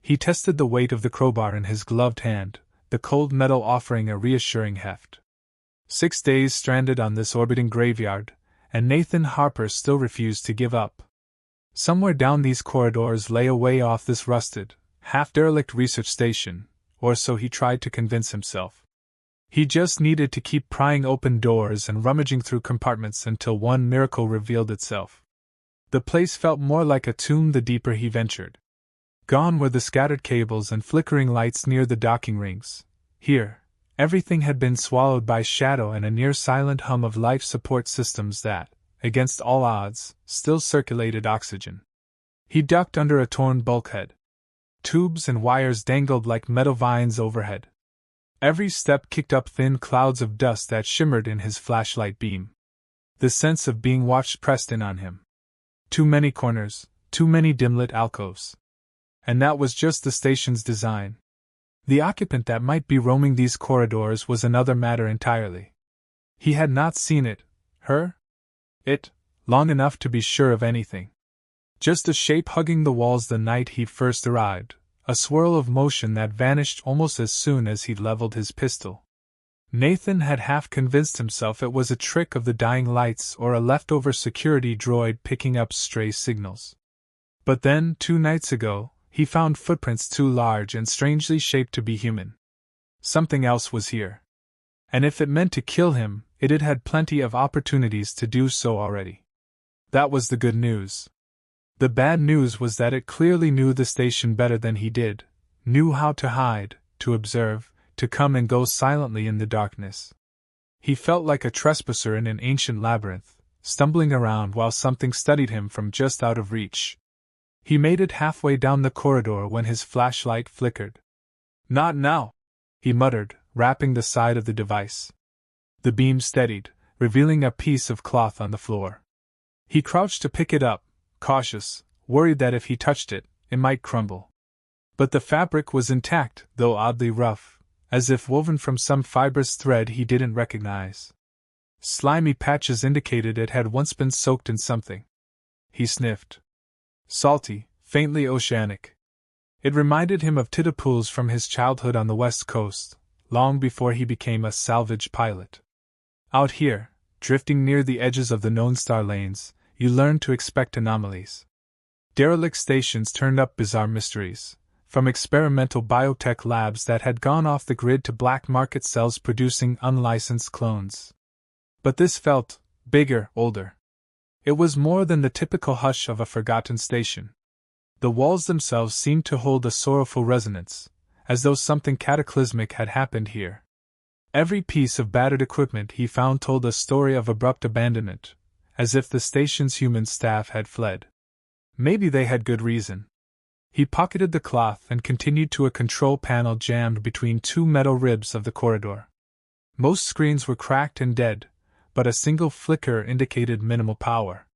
He tested the weight of the crowbar in his gloved hand, the cold metal offering a reassuring heft. 6 days stranded on this orbiting graveyard, and Nathan Harper still refused to give up. Somewhere down these corridors lay a way off this rusted, half-derelict research station, or so he tried to convince himself. He just needed to keep prying open doors and rummaging through compartments until one miracle revealed itself. The place felt more like a tomb the deeper he ventured. Gone were the scattered cables and flickering lights near the docking rings. Here, everything had been swallowed by shadow and a near-silent hum of life support systems that, against all odds, still circulated oxygen. He ducked under a torn bulkhead. Tubes and wires dangled like metal vines overhead. Every step kicked up thin clouds of dust that shimmered in his flashlight beam. The sense of being watched pressed in on him. Too many corners, too many dim-lit alcoves. And that was just the station's design. The occupant that might be roaming these corridors was another matter entirely. He had not seen it, long enough to be sure of anything. Just a shape hugging the walls the night he first arrived, a swirl of motion that vanished almost as soon as he leveled his pistol. Nathan had half convinced himself it was a trick of the dying lights or a leftover security droid picking up stray signals. But then, 2 nights ago, he found footprints too large and strangely shaped to be human. Something else was here. And if it meant to kill him, it had had plenty of opportunities to do so already. That was the good news. The bad news was that it clearly knew the station better than he did, knew how to hide, to observe, to come and go silently in the darkness. He felt like a trespasser in an ancient labyrinth, stumbling around while something studied him from just out of reach. He made it halfway down the corridor when his flashlight flickered. "Not now," he muttered, rapping the side of the device. The beam steadied, revealing a piece of cloth on the floor. He crouched to pick it up, cautious, worried that if he touched it, it might crumble. But the fabric was intact, though oddly rough, as if woven from some fibrous thread he didn't recognize. Slimy patches indicated it had once been soaked in something. He sniffed. Salty, faintly oceanic. It reminded him of tidapools from his childhood on the West Coast, long before he became a salvage pilot. Out here, drifting near the edges of the known star lanes, you learned to expect anomalies. Derelict stations turned up bizarre mysteries, from experimental biotech labs that had gone off the grid to black market cells producing unlicensed clones. But this felt bigger, older. It was more than the typical hush of a forgotten station. The walls themselves seemed to hold a sorrowful resonance, as though something cataclysmic had happened here. Every piece of battered equipment he found told a story of abrupt abandonment, as if the station's human staff had fled. Maybe they had good reason. He pocketed the cloth and continued to a control panel jammed between 2 metal ribs of the corridor. Most screens were cracked and dead, but a single flicker indicated minimal power.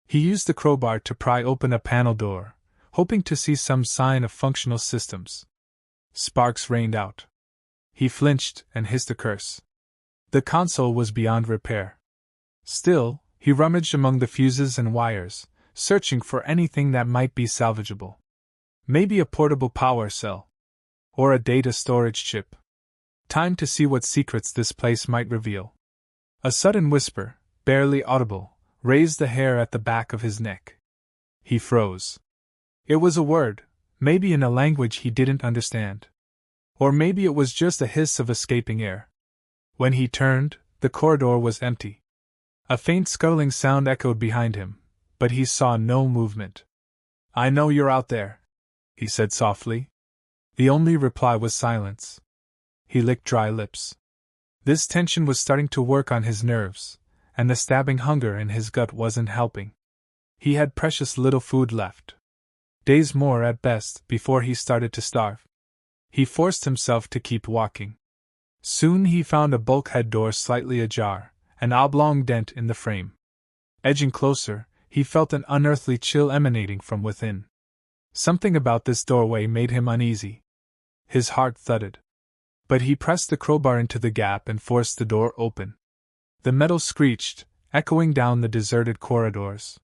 He used the crowbar to pry open a panel door, hoping to see some sign of functional systems. Sparks rained out. He flinched and hissed a curse. The console was beyond repair. Still, he rummaged among the fuses and wires, searching for anything that might be salvageable. Maybe a portable power cell. Or a data storage chip. Time to see what secrets this place might reveal. A sudden whisper, barely audible, raised the hair at the back of his neck. He froze. It was a word, maybe in a language he didn't understand. Or maybe it was just a hiss of escaping air. When he turned, the corridor was empty. A faint scuttling sound echoed behind him, but he saw no movement. "I know you're out there," he said softly. The only reply was silence. He licked dry lips. This tension was starting to work on his nerves, and the stabbing hunger in his gut wasn't helping. He had precious little food left. Days more at best before he started to starve. He forced himself to keep walking. Soon he found a bulkhead door slightly ajar, an oblong dent in the frame. Edging closer, he felt an unearthly chill emanating from within. Something about this doorway made him uneasy. His heart thudded. But he pressed the crowbar into the gap and forced the door open. The metal screeched, echoing down the deserted corridors.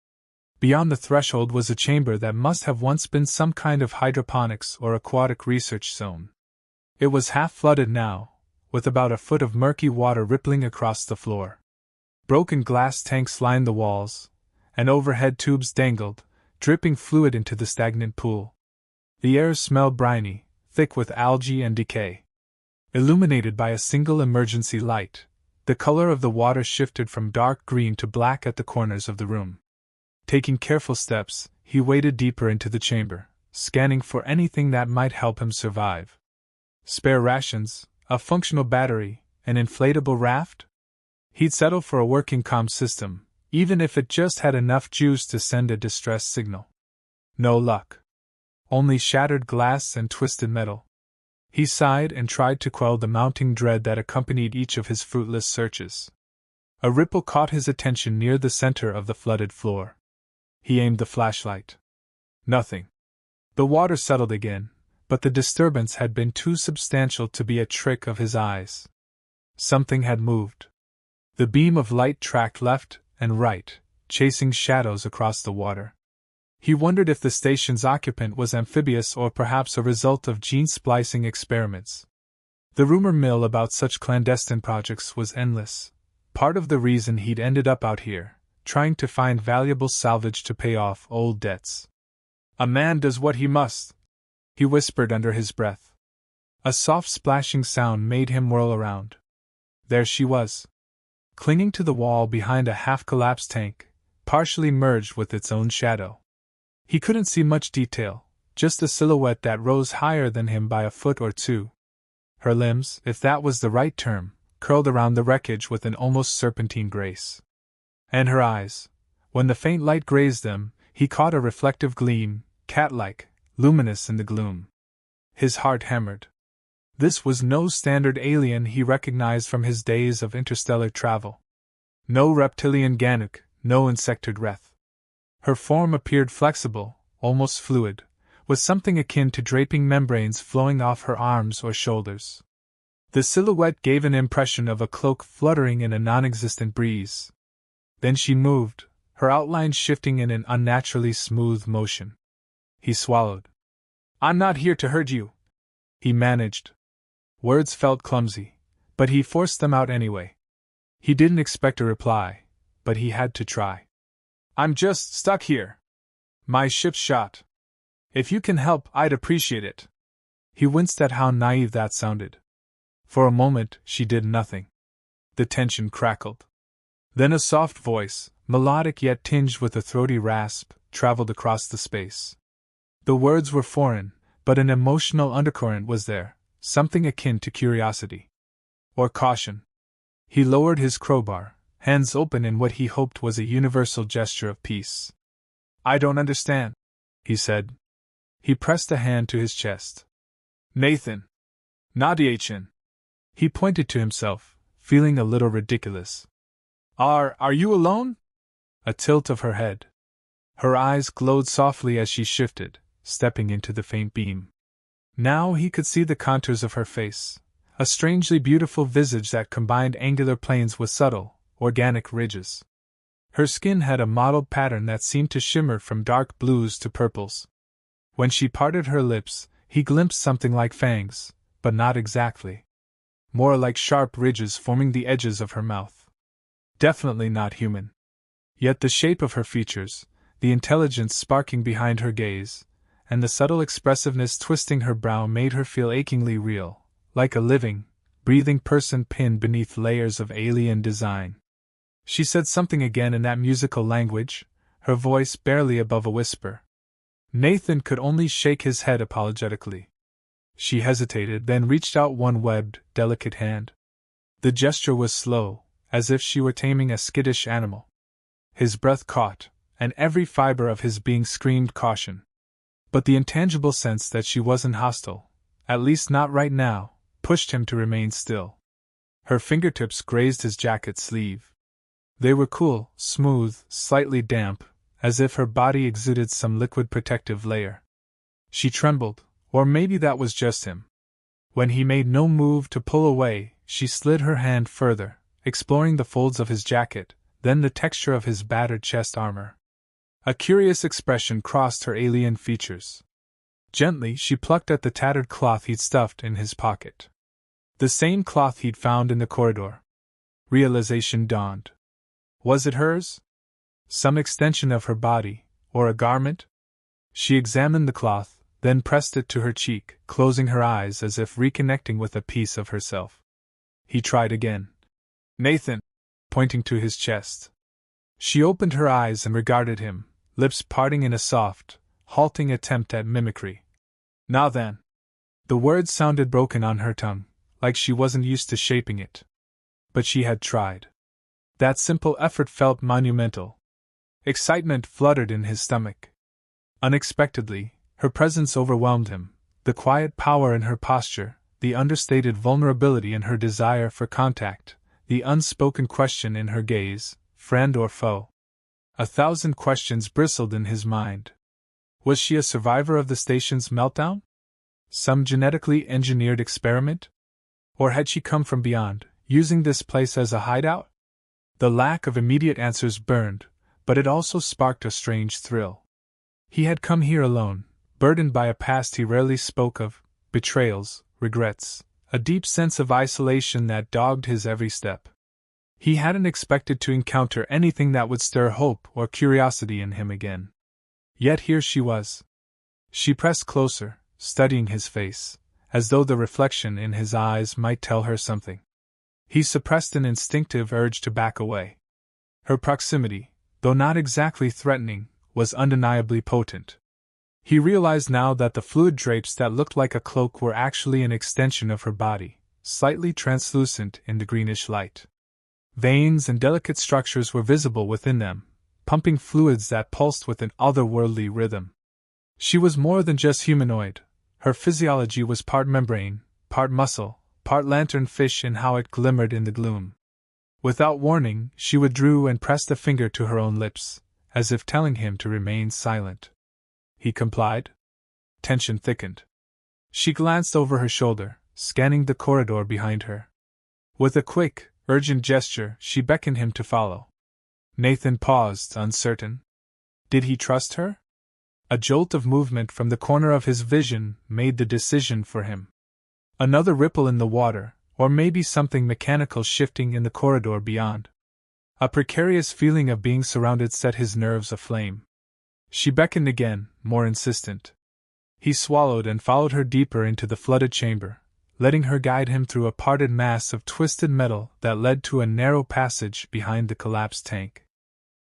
Beyond the threshold was a chamber that must have once been some kind of hydroponics or aquatic research zone. It was half flooded now, with about a foot of murky water rippling across the floor. Broken glass tanks lined the walls, and overhead tubes dangled, dripping fluid into the stagnant pool. The air smelled briny, thick with algae and decay. Illuminated by a single emergency light, the color of the water shifted from dark green to black at the corners of the room. Taking careful steps, he waded deeper into the chamber, scanning for anything that might help him survive. Spare rations, a functional battery, an inflatable raft? He'd settle for a working comm system, even if it just had enough juice to send a distress signal. No luck. Only shattered glass and twisted metal. He sighed and tried to quell the mounting dread that accompanied each of his fruitless searches. A ripple caught his attention near the center of the flooded floor. He aimed the flashlight. Nothing. The water settled again, but the disturbance had been too substantial to be a trick of his eyes. Something had moved. The beam of light tracked left and right, chasing shadows across the water. He wondered if the station's occupant was amphibious or perhaps a result of gene splicing experiments. The rumor mill about such clandestine projects was endless, part of the reason he'd ended up out here, trying to find valuable salvage to pay off old debts. "A man does what he must," he whispered under his breath. A soft splashing sound made him whirl around. There she was, clinging to the wall behind a half-collapsed tank, partially merged with its own shadow. He couldn't see much detail, just a silhouette that rose higher than him by a foot or two. Her limbs, if that was the right term, curled around the wreckage with an almost serpentine grace. And her eyes, when the faint light grazed them, he caught a reflective gleam, cat-like, luminous in the gloom. His heart hammered. This was no standard alien he recognized from his days of interstellar travel. No reptilian Ganuk, no insectoid Reth. Her form appeared flexible, almost fluid, with something akin to draping membranes flowing off her arms or shoulders. The silhouette gave an impression of a cloak fluttering in a non-existent breeze. Then she moved, her outline shifting in an unnaturally smooth motion. He swallowed. "I'm not here to hurt you," he managed. Words felt clumsy, but he forced them out anyway. He didn't expect a reply, but he had to try. "I'm just stuck here. My ship's shot. If you can help, I'd appreciate it." He winced at how naive that sounded. For a moment, she did nothing. The tension crackled. Then a soft voice, melodic yet tinged with a throaty rasp, traveled across the space. The words were foreign, but an emotional undercurrent was there, something akin to curiosity. Or caution. He lowered his crowbar, hands open in what he hoped was a universal gesture of peace. "I don't understand," he said. He pressed a hand to his chest. "Nathan. Nadiachin." He pointed to himself, feeling a little ridiculous. Are you alone?" A tilt of her head. Her eyes glowed softly as she shifted, stepping into the faint beam. Now he could see the contours of her face, a strangely beautiful visage that combined angular planes with subtle, organic ridges. Her skin had a mottled pattern that seemed to shimmer from dark blues to purples. When she parted her lips, he glimpsed something like fangs, but not exactly. More like sharp ridges forming the edges of her mouth. Definitely not human. Yet the shape of her features, the intelligence sparking behind her gaze, and the subtle expressiveness twisting her brow made her feel achingly real, like a living, breathing person pinned beneath layers of alien design. She said something again in that musical language, her voice barely above a whisper. Nathan could only shake his head apologetically. She hesitated, then reached out one webbed, delicate hand. The gesture was slow, as if she were taming a skittish animal. His breath caught, and every fiber of his being screamed caution. But the intangible sense that she wasn't hostile, at least not right now, pushed him to remain still. Her fingertips grazed his jacket sleeve. They were cool, smooth, slightly damp, as if her body exuded some liquid protective layer. She trembled, or maybe that was just him. When he made no move to pull away, she slid her hand further, exploring the folds of his jacket, then the texture of his battered chest armor. A curious expression crossed her alien features. Gently, she plucked at the tattered cloth he'd stuffed in his pocket. The same cloth he'd found in the corridor. Realization dawned. Was it hers? Some extension of her body, or a garment? She examined the cloth, then pressed it to her cheek, closing her eyes as if reconnecting with a piece of herself. He tried again. Nathan! Pointing to his chest. She opened her eyes and regarded him, lips parting in a soft, halting attempt at mimicry. Now then. The words sounded broken on her tongue, like she wasn't used to shaping it. But she had tried. That simple effort felt monumental. Excitement fluttered in his stomach. Unexpectedly, her presence overwhelmed him, the quiet power in her posture, the understated vulnerability in her desire for contact, the unspoken question in her gaze, friend or foe. 1,000 questions bristled in his mind. Was she a survivor of the station's meltdown? Some genetically engineered experiment? Or had she come from beyond, using this place as a hideout? The lack of immediate answers burned, but it also sparked a strange thrill. He had come here alone, burdened by a past he rarely spoke of, betrayals, regrets, a deep sense of isolation that dogged his every step. He hadn't expected to encounter anything that would stir hope or curiosity in him again. Yet here she was. She pressed closer, studying his face, as though the reflection in his eyes might tell her something. He suppressed an instinctive urge to back away. Her proximity, though not exactly threatening, was undeniably potent. He realized now that the fluid drapes that looked like a cloak were actually an extension of her body, slightly translucent in the greenish light. Veins and delicate structures were visible within them, pumping fluids that pulsed with an otherworldly rhythm. She was more than just humanoid. Her physiology was part membrane, part muscle, part lanternfish in how it glimmered in the gloom. Without warning, she withdrew and pressed a finger to her own lips, as if telling him to remain silent. He complied. Tension thickened. She glanced over her shoulder, scanning the corridor behind her. With a quick, urgent gesture, she beckoned him to follow. Nathan paused, uncertain. Did he trust her? A jolt of movement from the corner of his vision made the decision for him. Another ripple in the water, or maybe something mechanical shifting in the corridor beyond. A precarious feeling of being surrounded set his nerves aflame. She beckoned again, more insistent. He swallowed and followed her deeper into the flooded chamber, letting her guide him through a parted mass of twisted metal that led to a narrow passage behind the collapsed tank.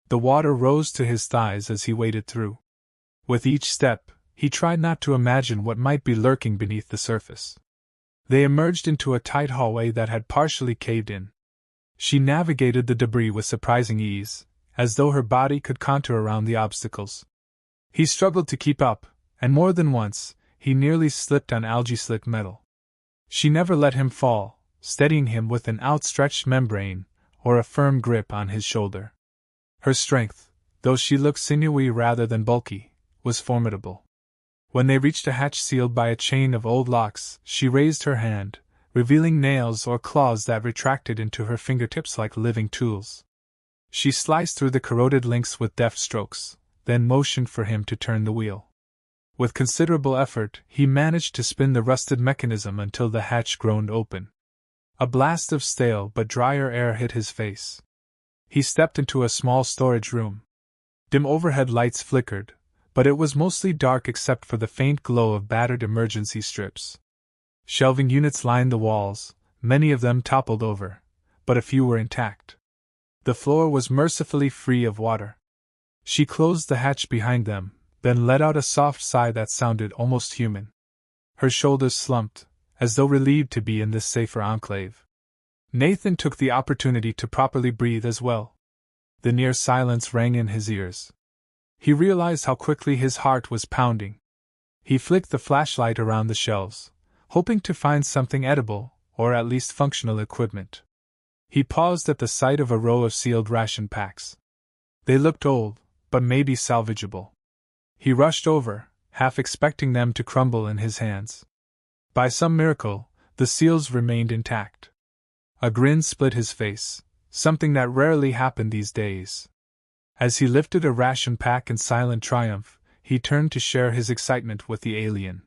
The water rose to his thighs as he waded through. With each step, he tried not to imagine what might be lurking beneath the surface. They emerged into a tight hallway that had partially caved in. She navigated the debris with surprising ease, as though her body could contour around the obstacles. He struggled to keep up, and more than once, he nearly slipped on algae-slick metal. She never let him fall, steadying him with an outstretched membrane or a firm grip on his shoulder. Her strength, though she looked sinewy rather than bulky, was formidable. When they reached a hatch sealed by a chain of old locks, she raised her hand, revealing nails or claws that retracted into her fingertips like living tools. She sliced through the corroded links with deft strokes, then motioned for him to turn the wheel. With considerable effort, he managed to spin the rusted mechanism until the hatch groaned open. A blast of stale but drier air hit his face. He stepped into a small storage room. Dim overhead lights flickered, but it was mostly dark except for the faint glow of battered emergency strips. Shelving units lined the walls, many of them toppled over, but a few were intact. The floor was mercifully free of water. She closed the hatch behind them, then let out a soft sigh that sounded almost human. Her shoulders slumped, as though relieved to be in this safer enclave. Nathan took the opportunity to properly breathe as well. The near silence rang in his ears. He realized how quickly his heart was pounding. He flicked the flashlight around the shelves, hoping to find something edible, or at least functional equipment. He paused at the sight of a row of sealed ration packs. They looked old, but maybe salvageable. He rushed over, half expecting them to crumble in his hands. By some miracle, the seals remained intact. A grin split his face, something that rarely happened these days. As he lifted a ration pack in silent triumph, he turned to share his excitement with the alien.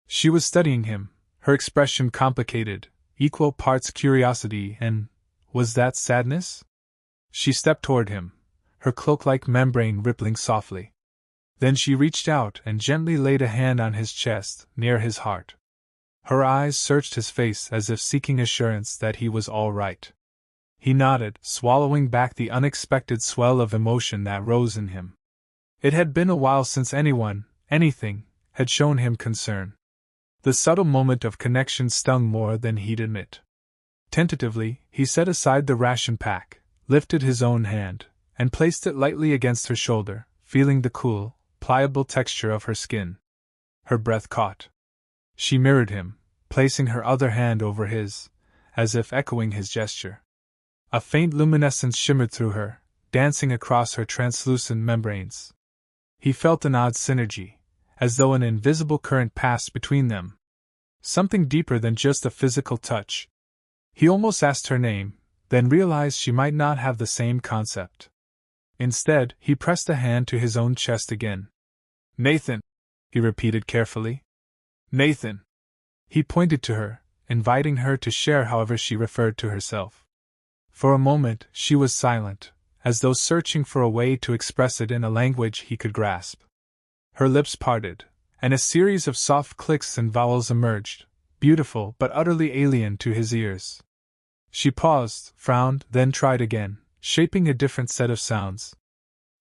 She was studying him, her expression complicated, equal parts curiosity and, was that sadness? She stepped toward him, her cloak-like membrane rippling softly. Then she reached out and gently laid a hand on his chest, near his heart. Her eyes searched his face as if seeking assurance that he was all right. He nodded, swallowing back the unexpected swell of emotion that rose in him. It had been a while since anyone, anything, had shown him concern. The subtle moment of connection stung more than he'd admit. Tentatively, he set aside the ration pack, lifted his own hand, and placed it lightly against her shoulder, feeling the cool, pliable texture of her skin. Her breath caught. She mirrored him, placing her other hand over his, as if echoing his gesture. A faint luminescence shimmered through her, dancing across her translucent membranes. He felt an odd synergy, as though an invisible current passed between them. Something deeper than just a physical touch. He almost asked her name, then realized she might not have the same concept. Instead, he pressed a hand to his own chest again. "Nathan," he repeated carefully. "Nathan." He pointed to her, inviting her to share however she referred to herself. For a moment, she was silent, as though searching for a way to express it in a language he could grasp. Her lips parted, and a series of soft clicks and vowels emerged, beautiful but utterly alien to his ears. She paused, frowned, then tried again, shaping a different set of sounds.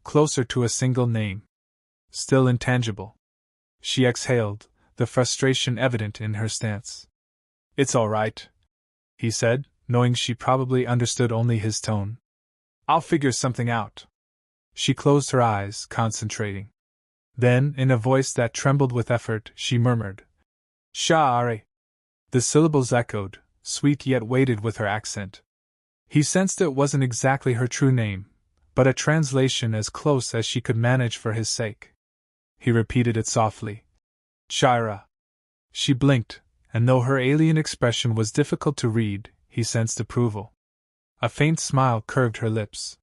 Closer to a single name. Still intangible. She exhaled, the frustration evident in her stance. "It's all right," he said, knowing she probably understood only his tone. "I'll figure something out." She closed her eyes, concentrating. Then, in a voice that trembled with effort, she murmured, "Sha'are." The syllables echoed, sweet yet weighted with her accent. He sensed it wasn't exactly her true name, but a translation as close as she could manage for his sake. He repeated it softly. "Shira." She blinked, and though her alien expression was difficult to read, he sensed approval. A faint smile curved her lips.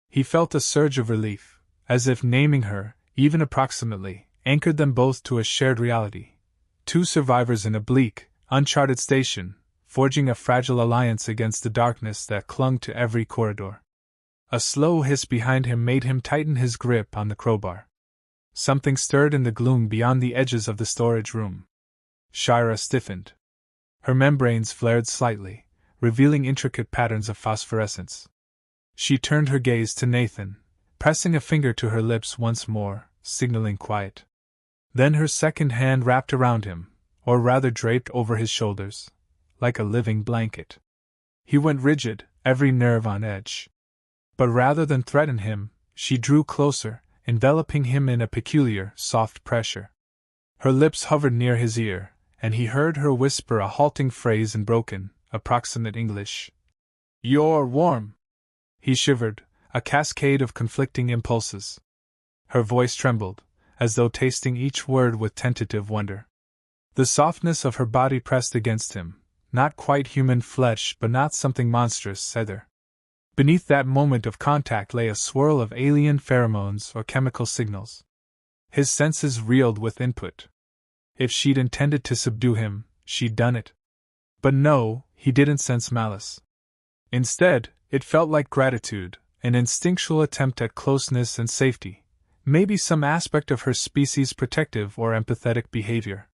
He felt a surge of relief, as if naming her, even approximately, anchored them both to a shared reality. Two survivors in a bleak, uncharted station, forging a fragile alliance against the darkness that clung to every corridor. A slow hiss behind him made him tighten his grip on the crowbar. Something stirred in the gloom beyond the edges of the storage room. Shira stiffened. Her membranes flared slightly, revealing intricate patterns of phosphorescence. She turned her gaze to Nathan, pressing a finger to her lips once more, signaling quiet. Then her second hand wrapped around him, or rather draped over his shoulders, like a living blanket. He went rigid, every nerve on edge. But rather than threaten him, she drew closer, enveloping him in a peculiar, soft pressure. Her lips hovered near his ear, and he heard her whisper a halting phrase in broken, approximate English. "You're warm." He shivered, a cascade of conflicting impulses. Her voice trembled, as though tasting each word with tentative wonder. The softness of her body pressed against him, not quite human flesh but not something monstrous either. Beneath that moment of contact lay a swirl of alien pheromones or chemical signals. His senses reeled with input. If she'd intended to subdue him, she'd done it. But no, he didn't sense malice. Instead, it felt like gratitude, an instinctual attempt at closeness and safety, maybe some aspect of her species' protective or empathetic behavior.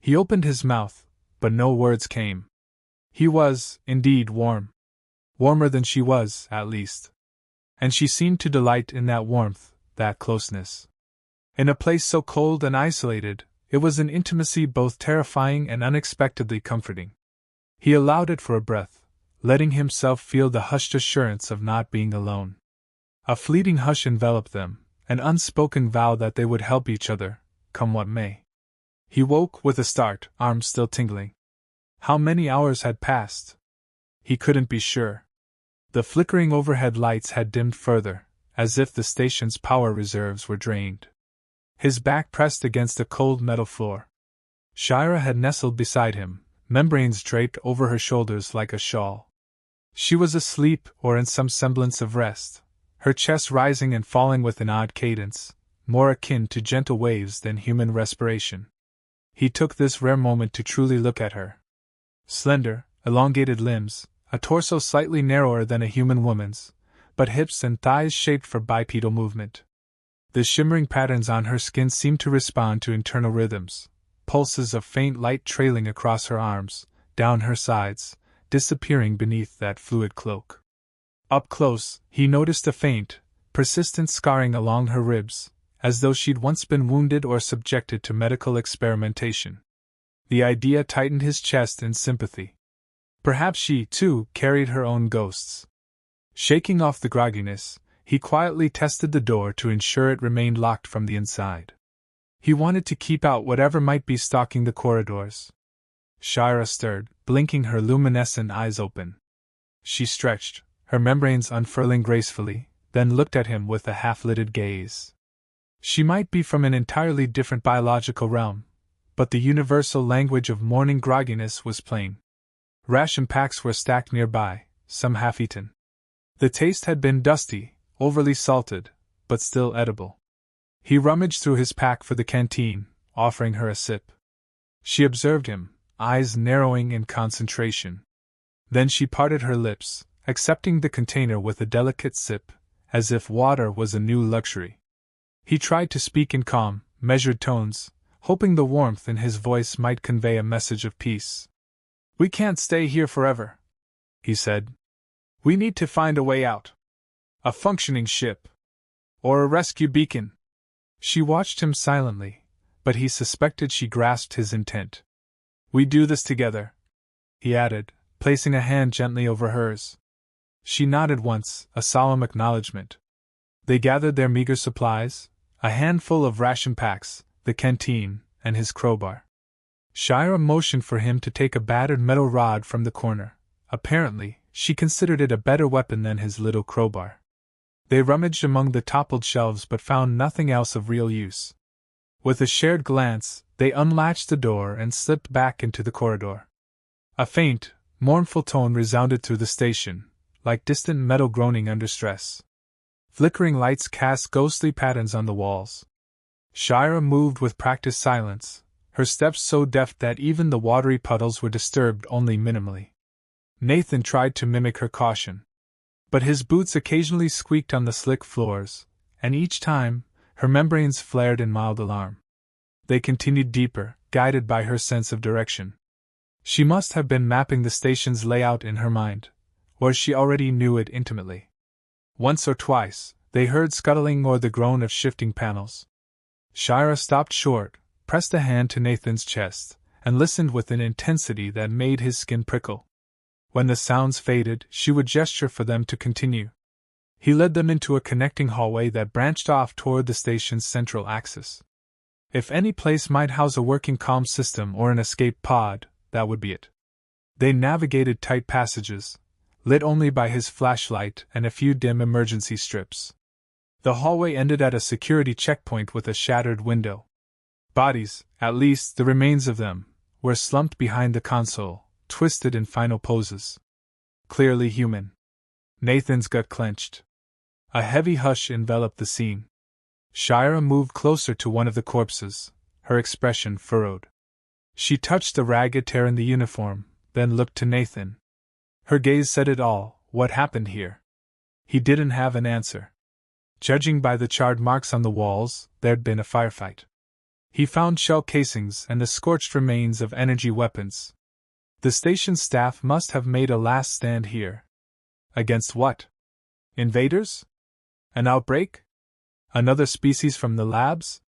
He opened his mouth, but no words came. He was, indeed, warm. Warmer than she was, at least. And she seemed to delight in that warmth, that closeness. In a place so cold and isolated, it was an intimacy both terrifying and unexpectedly comforting. He allowed it for a breath, letting himself feel the hushed assurance of not being alone. A fleeting hush enveloped them, an unspoken vow that they would help each other, come what may. He woke with a start, arms still tingling. How many hours had passed? He couldn't be sure. The flickering overhead lights had dimmed further, as if the station's power reserves were drained. His back pressed against the cold metal floor. Shira had nestled beside him, membranes draped over her shoulders like a shawl. She was asleep or in some semblance of rest, her chest rising and falling with an odd cadence, more akin to gentle waves than human respiration. He took this rare moment to truly look at her. Slender, elongated limbs, a torso slightly narrower than a human woman's, but hips and thighs shaped for bipedal movement. The shimmering patterns on her skin seemed to respond to internal rhythms, pulses of faint light trailing across her arms, down her sides, disappearing beneath that fluid cloak. Up close, he noticed a faint, persistent scarring along her ribs, as though she'd once been wounded or subjected to medical experimentation. The idea tightened his chest in sympathy. Perhaps she, too, carried her own ghosts. Shaking off the grogginess, he quietly tested the door to ensure it remained locked from the inside. He wanted to keep out whatever might be stalking the corridors. Shira stirred, blinking her luminescent eyes open. She stretched, her membranes unfurling gracefully, then looked at him with a half-lidded gaze. She might be from an entirely different biological realm, but the universal language of morning grogginess was plain. Ration packs were stacked nearby, some half-eaten. The taste had been dusty, overly salted, but still edible. He rummaged through his pack for the canteen, offering her a sip. She observed him, eyes narrowing in concentration. Then she parted her lips, accepting the container with a delicate sip, as if water was a new luxury. He tried to speak in calm, measured tones, hoping the warmth in his voice might convey a message of peace. "We can't stay here forever," he said. "We need to find a way out. A functioning ship. Or a rescue beacon." She watched him silently, but he suspected she grasped his intent. "We do this together," he added, placing a hand gently over hers. She nodded once, a solemn acknowledgement. They gathered their meager supplies, a handful of ration packs, the canteen, and his crowbar. Shira motioned for him to take a battered metal rod from the corner. Apparently, she considered it a better weapon than his little crowbar. They rummaged among the toppled shelves but found nothing else of real use. With a shared glance, they unlatched the door and slipped back into the corridor. A faint, mournful tone resounded through the station, like distant metal groaning under stress. Flickering lights cast ghostly patterns on the walls. Shira moved with practiced silence, her steps so deft that even the watery puddles were disturbed only minimally. Nathan tried to mimic her caution, but his boots occasionally squeaked on the slick floors, and each time, her membranes flared in mild alarm. They continued deeper, guided by her sense of direction. She must have been mapping the station's layout in her mind, or she already knew it intimately. Once or twice, they heard scuttling or the groan of shifting panels. Shira stopped short, pressed a hand to Nathan's chest, and listened with an intensity that made his skin prickle. When the sounds faded, she would gesture for them to continue. He led them into a connecting hallway that branched off toward the station's central axis. If any place might house a working comm system or an escape pod, that would be it. They navigated tight passages, lit only by his flashlight and a few dim emergency strips. The hallway ended at a security checkpoint with a shattered window. Bodies, at least the remains of them, were slumped behind the console, twisted in final poses. Clearly human. Nathan's gut clenched. A heavy hush enveloped the scene. Shira moved closer to one of the corpses, her expression furrowed. She touched the ragged tear in the uniform, then looked to Nathan. Her gaze said it all. What happened here? He didn't have an answer. Judging by the charred marks on the walls, there'd been a firefight. He found shell casings and the scorched remains of energy weapons. The station staff must have made a last stand here. Against what? Invaders? An outbreak? Another species from the labs?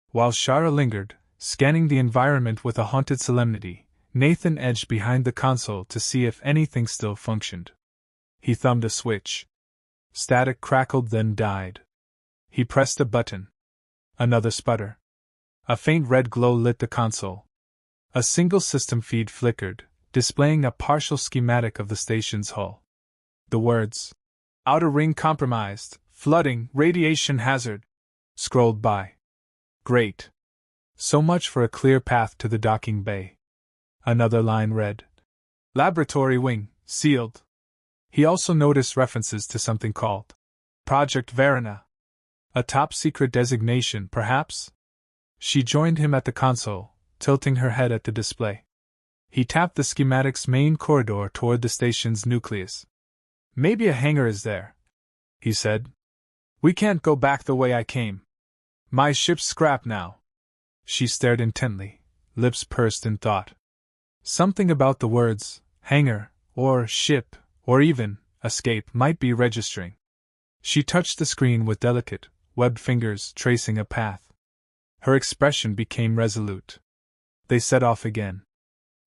While Shira lingered, scanning the environment with a haunted solemnity, Nathan edged behind the console to see if anything still functioned. He thumbed a switch. Static crackled, then died. He pressed a button. Another sputter. A faint red glow lit the console. A single system feed flickered, displaying a partial schematic of the station's hull. The words, "Outer ring compromised, flooding, radiation hazard," scrolled by. Great. So much for a clear path to the docking bay. Another line read, "Laboratory wing, sealed." He also noticed references to something called Project Verona. A top-secret designation, perhaps? She joined him at the console, tilting her head at the display. He tapped the schematic's main corridor toward the station's nucleus. Maybe a hangar is there, he said. We can't go back the way I came. My ship's scrapped now. She stared intently, lips pursed in thought. Something about the words, hangar, or ship, or even escape might be registering. She touched the screen with delicate, webbed fingers, tracing a path. Her expression became resolute. They set off again.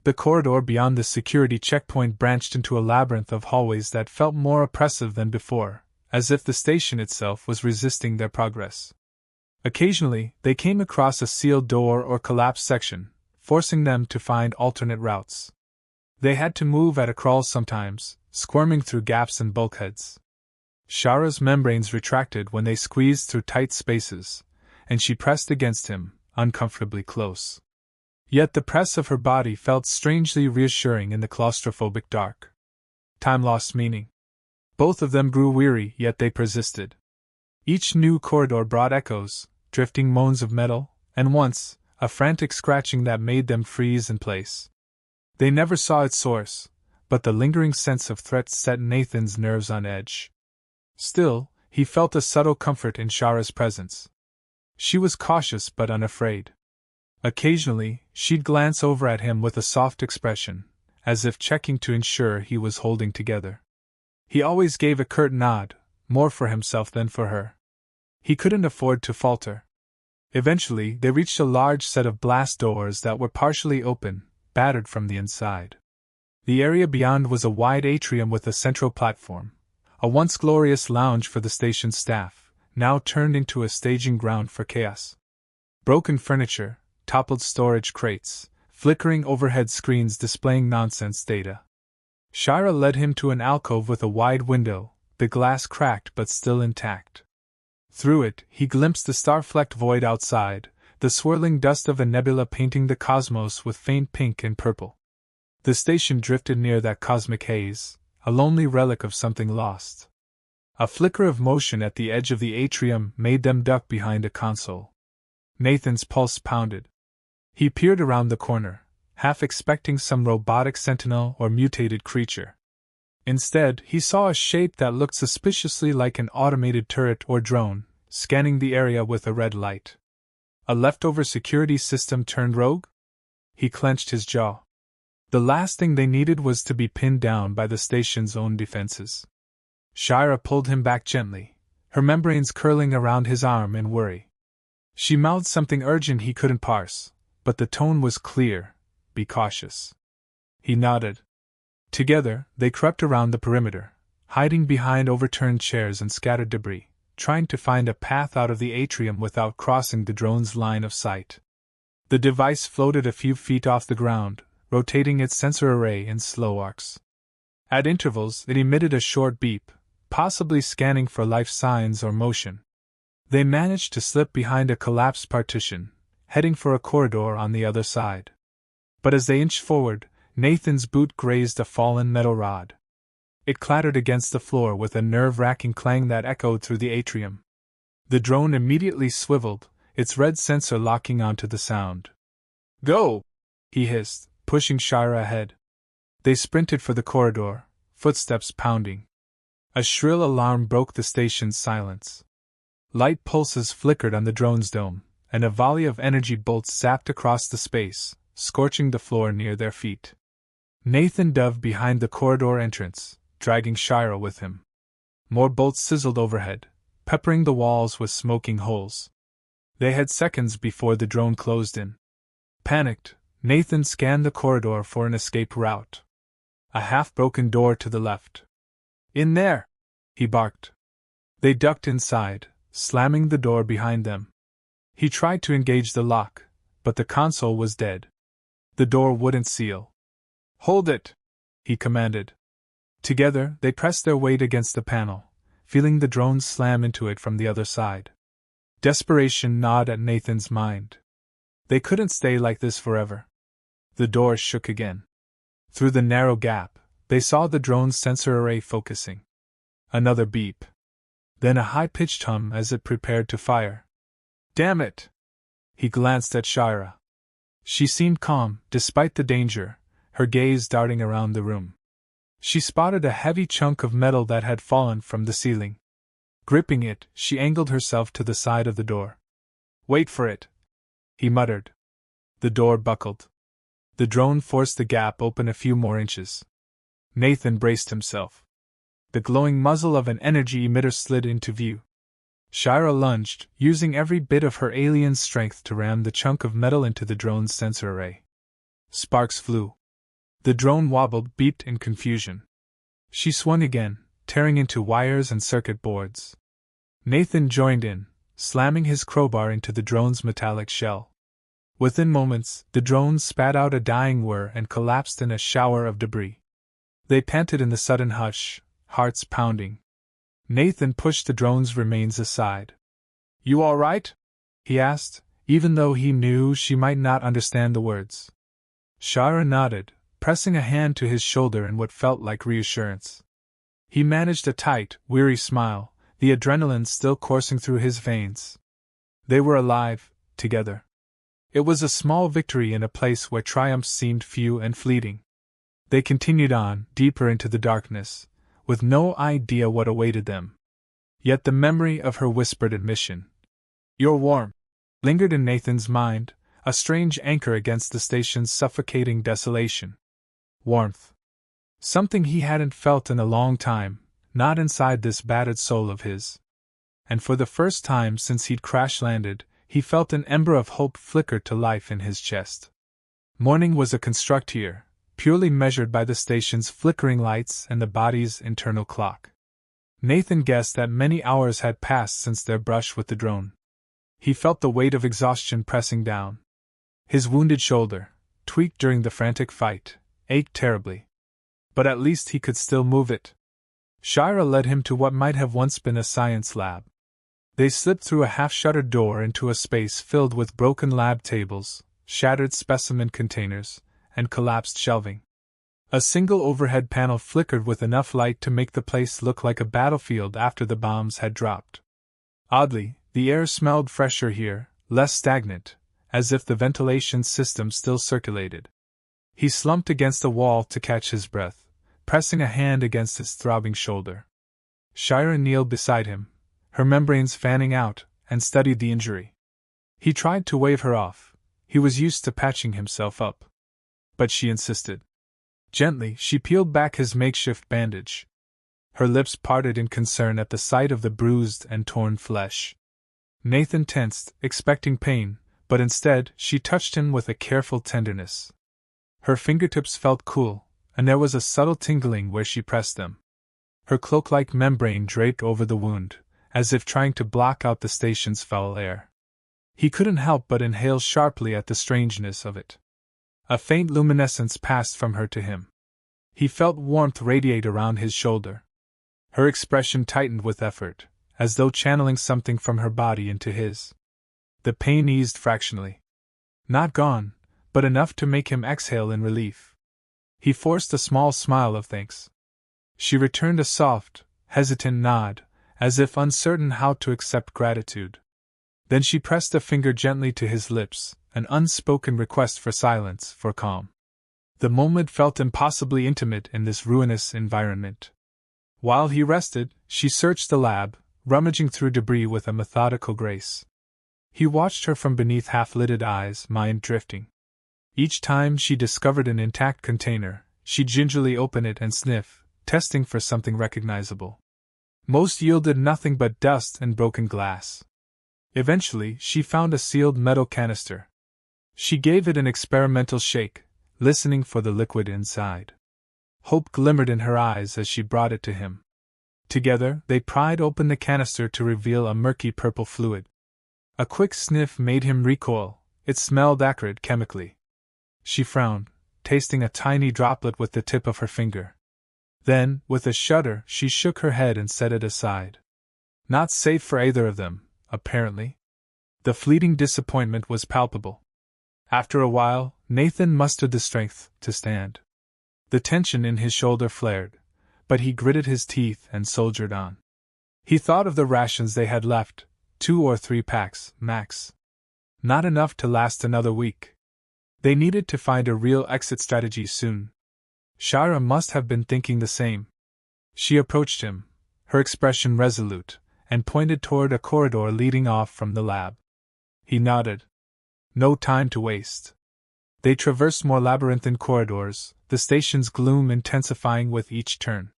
The corridor beyond the security checkpoint branched into a labyrinth of hallways that felt more oppressive than before, as if the station itself was resisting their progress. Occasionally, they came across a sealed door or collapsed section, forcing them to find alternate routes. They had to move at a crawl sometimes, squirming through gaps and bulkheads. Shara's membranes retracted when they squeezed through tight spaces, and she pressed against him, uncomfortably close. Yet the press of her body felt strangely reassuring in the claustrophobic dark. Time lost meaning. Both of them grew weary, yet they persisted. Each new corridor brought echoes, drifting moans of metal, and once, a frantic scratching that made them freeze in place. They never saw its source, but the lingering sense of threat set Nathan's nerves on edge. Still, he felt a subtle comfort in Shara's presence. She was cautious but unafraid. Occasionally, she'd glance over at him with a soft expression, as if checking to ensure he was holding together. He always gave a curt nod, more for himself than for her. He couldn't afford to falter. Eventually, they reached a large set of blast doors that were partially open, battered from the inside. The area beyond was a wide atrium with a central platform, a once glorious lounge for the station staff, now turned into a staging ground for chaos. Broken furniture, toppled storage crates, flickering overhead screens displaying nonsense data. Shara led him to an alcove with a wide window, the glass cracked but still intact. Through it, he glimpsed the star-flecked void outside, the swirling dust of a nebula painting the cosmos with faint pink and purple. The station drifted near that cosmic haze, a lonely relic of something lost. A flicker of motion at the edge of the atrium made them duck behind a console. Nathan's pulse pounded. He peered around the corner, half expecting some robotic sentinel or mutated creature. Instead, he saw a shape that looked suspiciously like an automated turret or drone, scanning the area with a red light. A leftover security system turned rogue? He clenched his jaw. The last thing they needed was to be pinned down by the station's own defenses. Shira pulled him back gently, her membranes curling around his arm in worry. She mouthed something urgent he couldn't parse, but the tone was clear: be cautious. He nodded. Together, they crept around the perimeter, hiding behind overturned chairs and scattered debris, trying to find a path out of the atrium without crossing the drone's line of sight. The device floated a few feet off the ground, rotating its sensor array in slow arcs. At intervals, it emitted a short beep, possibly scanning for life signs or motion. They managed to slip behind a collapsed partition, heading for a corridor on the other side. But as they inched forward, Nathan's boot grazed a fallen metal rod. It clattered against the floor with a nerve-wracking clang that echoed through the atrium. The drone immediately swiveled, its red sensor locking onto the sound. "Go!" he hissed, pushing Shira ahead. They sprinted for the corridor, footsteps pounding. A shrill alarm broke the station's silence. Light pulses flickered on the drone's dome, and a volley of energy bolts zapped across the space, scorching the floor near their feet. Nathan dove behind the corridor entrance, dragging Shira with him. More bolts sizzled overhead, peppering the walls with smoking holes. They had seconds before the drone closed in. Panicked, Nathan scanned the corridor for an escape route. A half-broken door to the left. "In there!" he barked. They ducked inside, slamming the door behind them. He tried to engage the lock, but the console was dead. The door wouldn't seal. "Hold it!" he commanded. Together, they pressed their weight against the panel, feeling the drone slam into it from the other side. Desperation gnawed at Nathan's mind. They couldn't stay like this forever. The door shook again. Through the narrow gap, they saw the drone's sensor array focusing. Another beep. then a high-pitched hum as it prepared to fire. "Damn it!" He glanced at Shira. She seemed calm, despite the danger, her gaze darting around the room. She spotted a heavy chunk of metal that had fallen from the ceiling. Gripping it, she angled herself to the side of the door. "Wait for it," he muttered. The door buckled. The drone forced the gap open a few more inches. Nathan braced himself. The glowing muzzle of an energy emitter slid into view. Shira lunged, using every bit of her alien strength to ram the chunk of metal into the drone's sensor array. Sparks flew. The drone wobbled, beeped in confusion. She swung again, tearing into wires and circuit boards. Nathan joined in, slamming his crowbar into the drone's metallic shell. Within moments, the drone spat out a dying whir and collapsed in a shower of debris. They panted in the sudden hush, hearts pounding. Nathan pushed the drone's remains aside. "You all right?" he asked, even though he knew she might not understand the words. Shira nodded, pressing a hand to his shoulder in what felt like reassurance. He managed a tight, weary smile, the adrenaline still coursing through his veins. They were alive, together. It was a small victory in a place where triumphs seemed few and fleeting. They continued on, deeper into the darkness, with no idea what awaited them. Yet the memory of her whispered admission, "You're warm," lingered in Nathan's mind, a strange anchor against the station's suffocating desolation. Warmth. Something he hadn't felt in a long time, not inside this battered soul of his. And for the first time since he'd crash-landed, he felt an ember of hope flicker to life in his chest. Morning was a construct here, purely measured by the station's flickering lights and the body's internal clock. Nathan guessed that many hours had passed since their brush with the drone. He felt the weight of exhaustion pressing down. His wounded shoulder, tweaked during the frantic fight, ached terribly. But at least he could still move it. Shira led him to what might have once been a science lab. They slipped through a half-shuttered door into a space filled with broken lab tables, shattered specimen containers, and collapsed shelving. A single overhead panel flickered with enough light to make the place look like a battlefield after the bombs had dropped. Oddly, the air smelled fresher here, less stagnant, as if the ventilation system still circulated. He slumped against the wall to catch his breath, pressing a hand against his throbbing shoulder. Shira kneeled beside him, her membranes fanning out, and studied the injury. He tried to wave her off. He was used to patching himself up. But she insisted. Gently, she peeled back his makeshift bandage. Her lips parted in concern at the sight of the bruised and torn flesh. Nathan tensed, expecting pain, but instead, she touched him with a careful tenderness. Her fingertips felt cool, and there was a subtle tingling where she pressed them. Her cloak-like membrane draped over the wound, as if trying to block out the station's foul air. He couldn't help but inhale sharply at the strangeness of it. A faint luminescence passed from her to him. He felt warmth radiate around his shoulder. Her expression tightened with effort, as though channeling something from her body into his. The pain eased fractionally. Not gone, but enough to make him exhale in relief. He forced a small smile of thanks. She returned a soft, hesitant nod, as if uncertain how to accept gratitude. Then she pressed a finger gently to his lips, an unspoken request for silence, for calm. The moment felt impossibly intimate in this ruinous environment. While he rested, she searched the lab, rummaging through debris with a methodical grace. He watched her from beneath half-lidded eyes, mind drifting. Each time she discovered an intact container, she'd gingerly open it and sniff, testing for something recognizable. Most yielded nothing but dust and broken glass. Eventually, she found a sealed metal canister. She gave it an experimental shake, listening for the liquid inside. Hope glimmered in her eyes as she brought it to him. Together, they pried open the canister to reveal a murky purple fluid. A quick sniff made him recoil. It smelled acrid chemically. She frowned, tasting a tiny droplet with the tip of her finger. Then, with a shudder, she shook her head and set it aside. Not safe for either of them, apparently. The fleeting disappointment was palpable. After a while, Nathan mustered the strength to stand. The tension in his shoulder flared, but he gritted his teeth and soldiered on. He thought of the rations they had left, 2 or 3 packs, max. Not enough to last another week. They needed to find a real exit strategy soon. Shira must have been thinking the same. She approached him, her expression resolute, and pointed toward a corridor leading off from the lab. He nodded. No time to waste. They traversed more labyrinthine corridors, the station's gloom intensifying with each turn.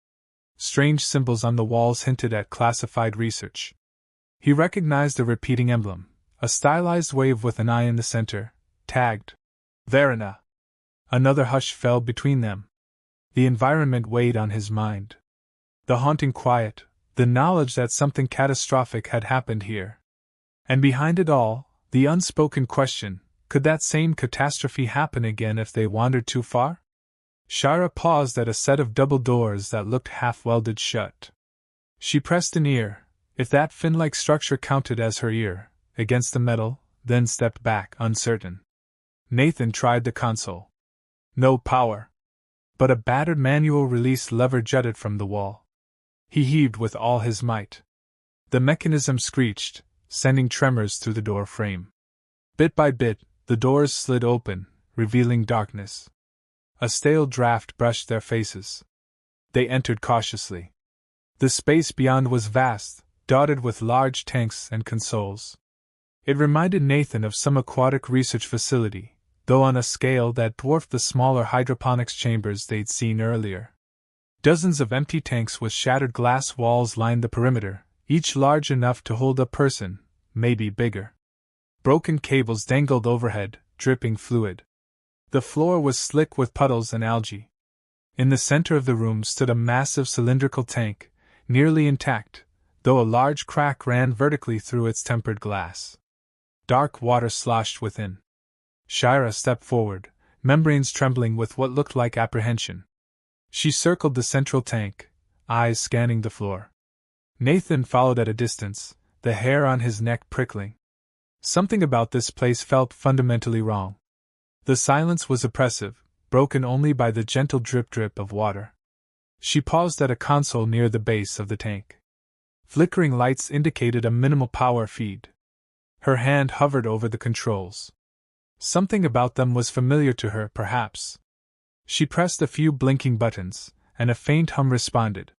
Strange symbols on the walls hinted at classified research. He recognized a repeating emblem, a stylized wave with an eye in the center, tagged Verena. Another hush fell between them. The environment weighed on his mind. The haunting quiet, the knowledge that something catastrophic had happened here. And behind it all, the unspoken question, could that same catastrophe happen again if they wandered too far? Shira paused at a set of double doors that looked half-welded shut. She pressed an ear, if that fin-like structure counted as her ear, against the metal, then stepped back, uncertain. Nathan tried the console. No power. But a battered manual release lever jutted from the wall. He heaved with all his might. The mechanism screeched, sending tremors through the door frame. Bit by bit, the doors slid open, revealing darkness. A stale draft brushed their faces. They entered cautiously. The space beyond was vast, dotted with large tanks and consoles. It reminded Nathan of some aquatic research facility, though on a scale that dwarfed the smaller hydroponics chambers they'd seen earlier. Dozens of empty tanks with shattered glass walls lined the perimeter, each large enough to hold a person, maybe bigger. Broken cables dangled overhead, dripping fluid. The floor was slick with puddles and algae. In the center of the room stood a massive cylindrical tank, nearly intact, though a large crack ran vertically through its tempered glass. Dark water sloshed within. Shira stepped forward, membranes trembling with what looked like apprehension. She circled the central tank, eyes scanning the floor. Nathan followed at a distance, the hair on his neck prickling. Something about this place felt fundamentally wrong. The silence was oppressive, broken only by the gentle drip-drip of water. She paused at a console near the base of the tank. Flickering lights indicated a minimal power feed. Her hand hovered over the controls. Something about them was familiar to her, perhaps. She pressed a few blinking buttons, and a faint hum responded.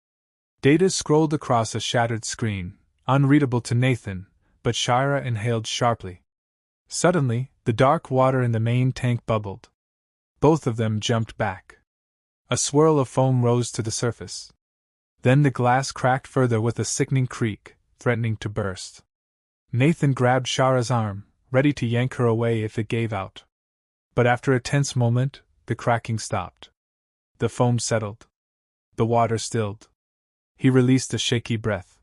Data scrolled across a shattered screen, unreadable to Nathan, but Shira inhaled sharply. Suddenly, the dark water in the main tank bubbled. Both of them jumped back. A swirl of foam rose to the surface. Then the glass cracked further with a sickening creak, threatening to burst. Nathan grabbed Shira's arm, ready to yank her away if it gave out. But after a tense moment, the cracking stopped. The foam settled. The water stilled. He released a shaky breath.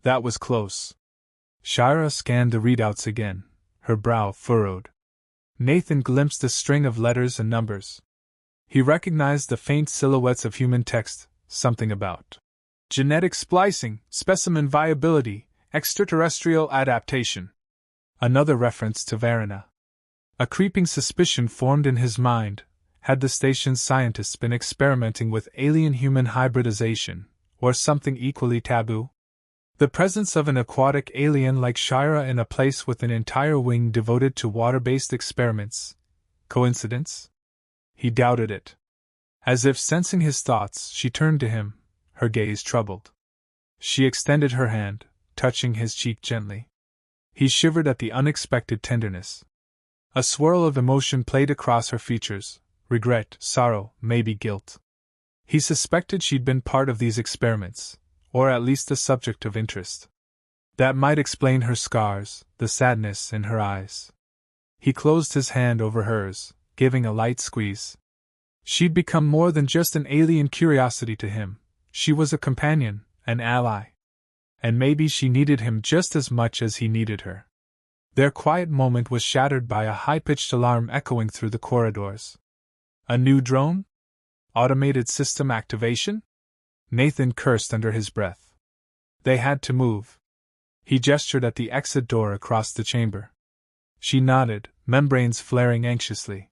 That was close. Shira scanned the readouts again, her brow furrowed. Nathan glimpsed a string of letters and numbers. He recognized the faint silhouettes of human text, something about genetic splicing, specimen viability, extraterrestrial adaptation. Another reference to Verena. A creeping suspicion formed in his mind. Had the station's scientists been experimenting with alien-human hybridization, or something equally taboo? The presence of an aquatic alien like Shira in a place with an entire wing devoted to water-based experiments. Coincidence? He doubted it. As if sensing his thoughts, she turned to him, her gaze troubled. She extended her hand, touching his cheek gently. He shivered at the unexpected tenderness. A swirl of emotion played across her features. Regret, sorrow, maybe guilt. He suspected she'd been part of these experiments, or at least a subject of interest. That might explain her scars, the sadness in her eyes. He closed his hand over hers, giving a light squeeze. She'd become more than just an alien curiosity to him. She was a companion, an ally. And maybe she needed him just as much as he needed her. Their quiet moment was shattered by a high-pitched alarm echoing through the corridors. A new drone? Automated system activation? Nathan cursed under his breath. They had to move. He gestured at the exit door across the chamber. She nodded, membranes flaring anxiously.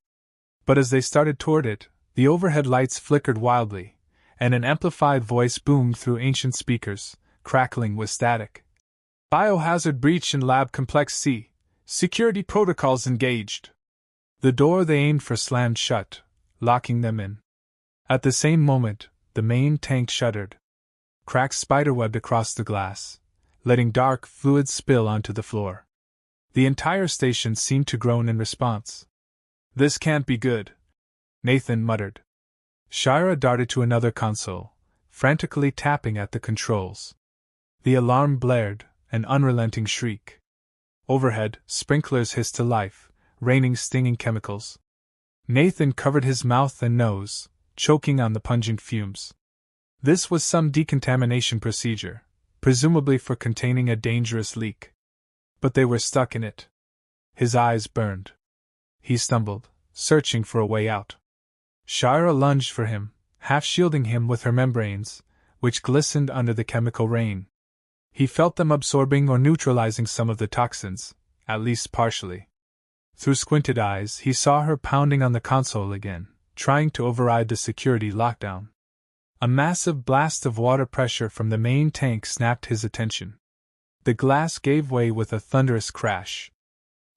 But as they started toward it, the overhead lights flickered wildly, and an amplified voice boomed through ancient speakers, crackling with static. Biohazard breach in Lab Complex C. Security protocols engaged. The door they aimed for slammed shut, locking them in. At the same moment, the main tank shuddered. Cracks spiderwebbed across the glass, letting dark fluid spill onto the floor. The entire station seemed to groan in response. "This can't be good," Nathan muttered. Shira darted to another console, frantically tapping at the controls. The alarm blared, an unrelenting shriek. Overhead, sprinklers hissed to life, raining stinging chemicals. Nathan covered his mouth and nose, choking on the pungent fumes. This was some decontamination procedure, presumably for containing a dangerous leak. But they were stuck in it. His eyes burned. He stumbled, searching for a way out. Shira lunged for him, half shielding him with her membranes, which glistened under the chemical rain. He felt them absorbing or neutralizing some of the toxins, at least partially. Through squinted eyes, he saw her pounding on the console again, trying to override the security lockdown. A massive blast of water pressure from the main tank snapped his attention. The glass gave way with a thunderous crash.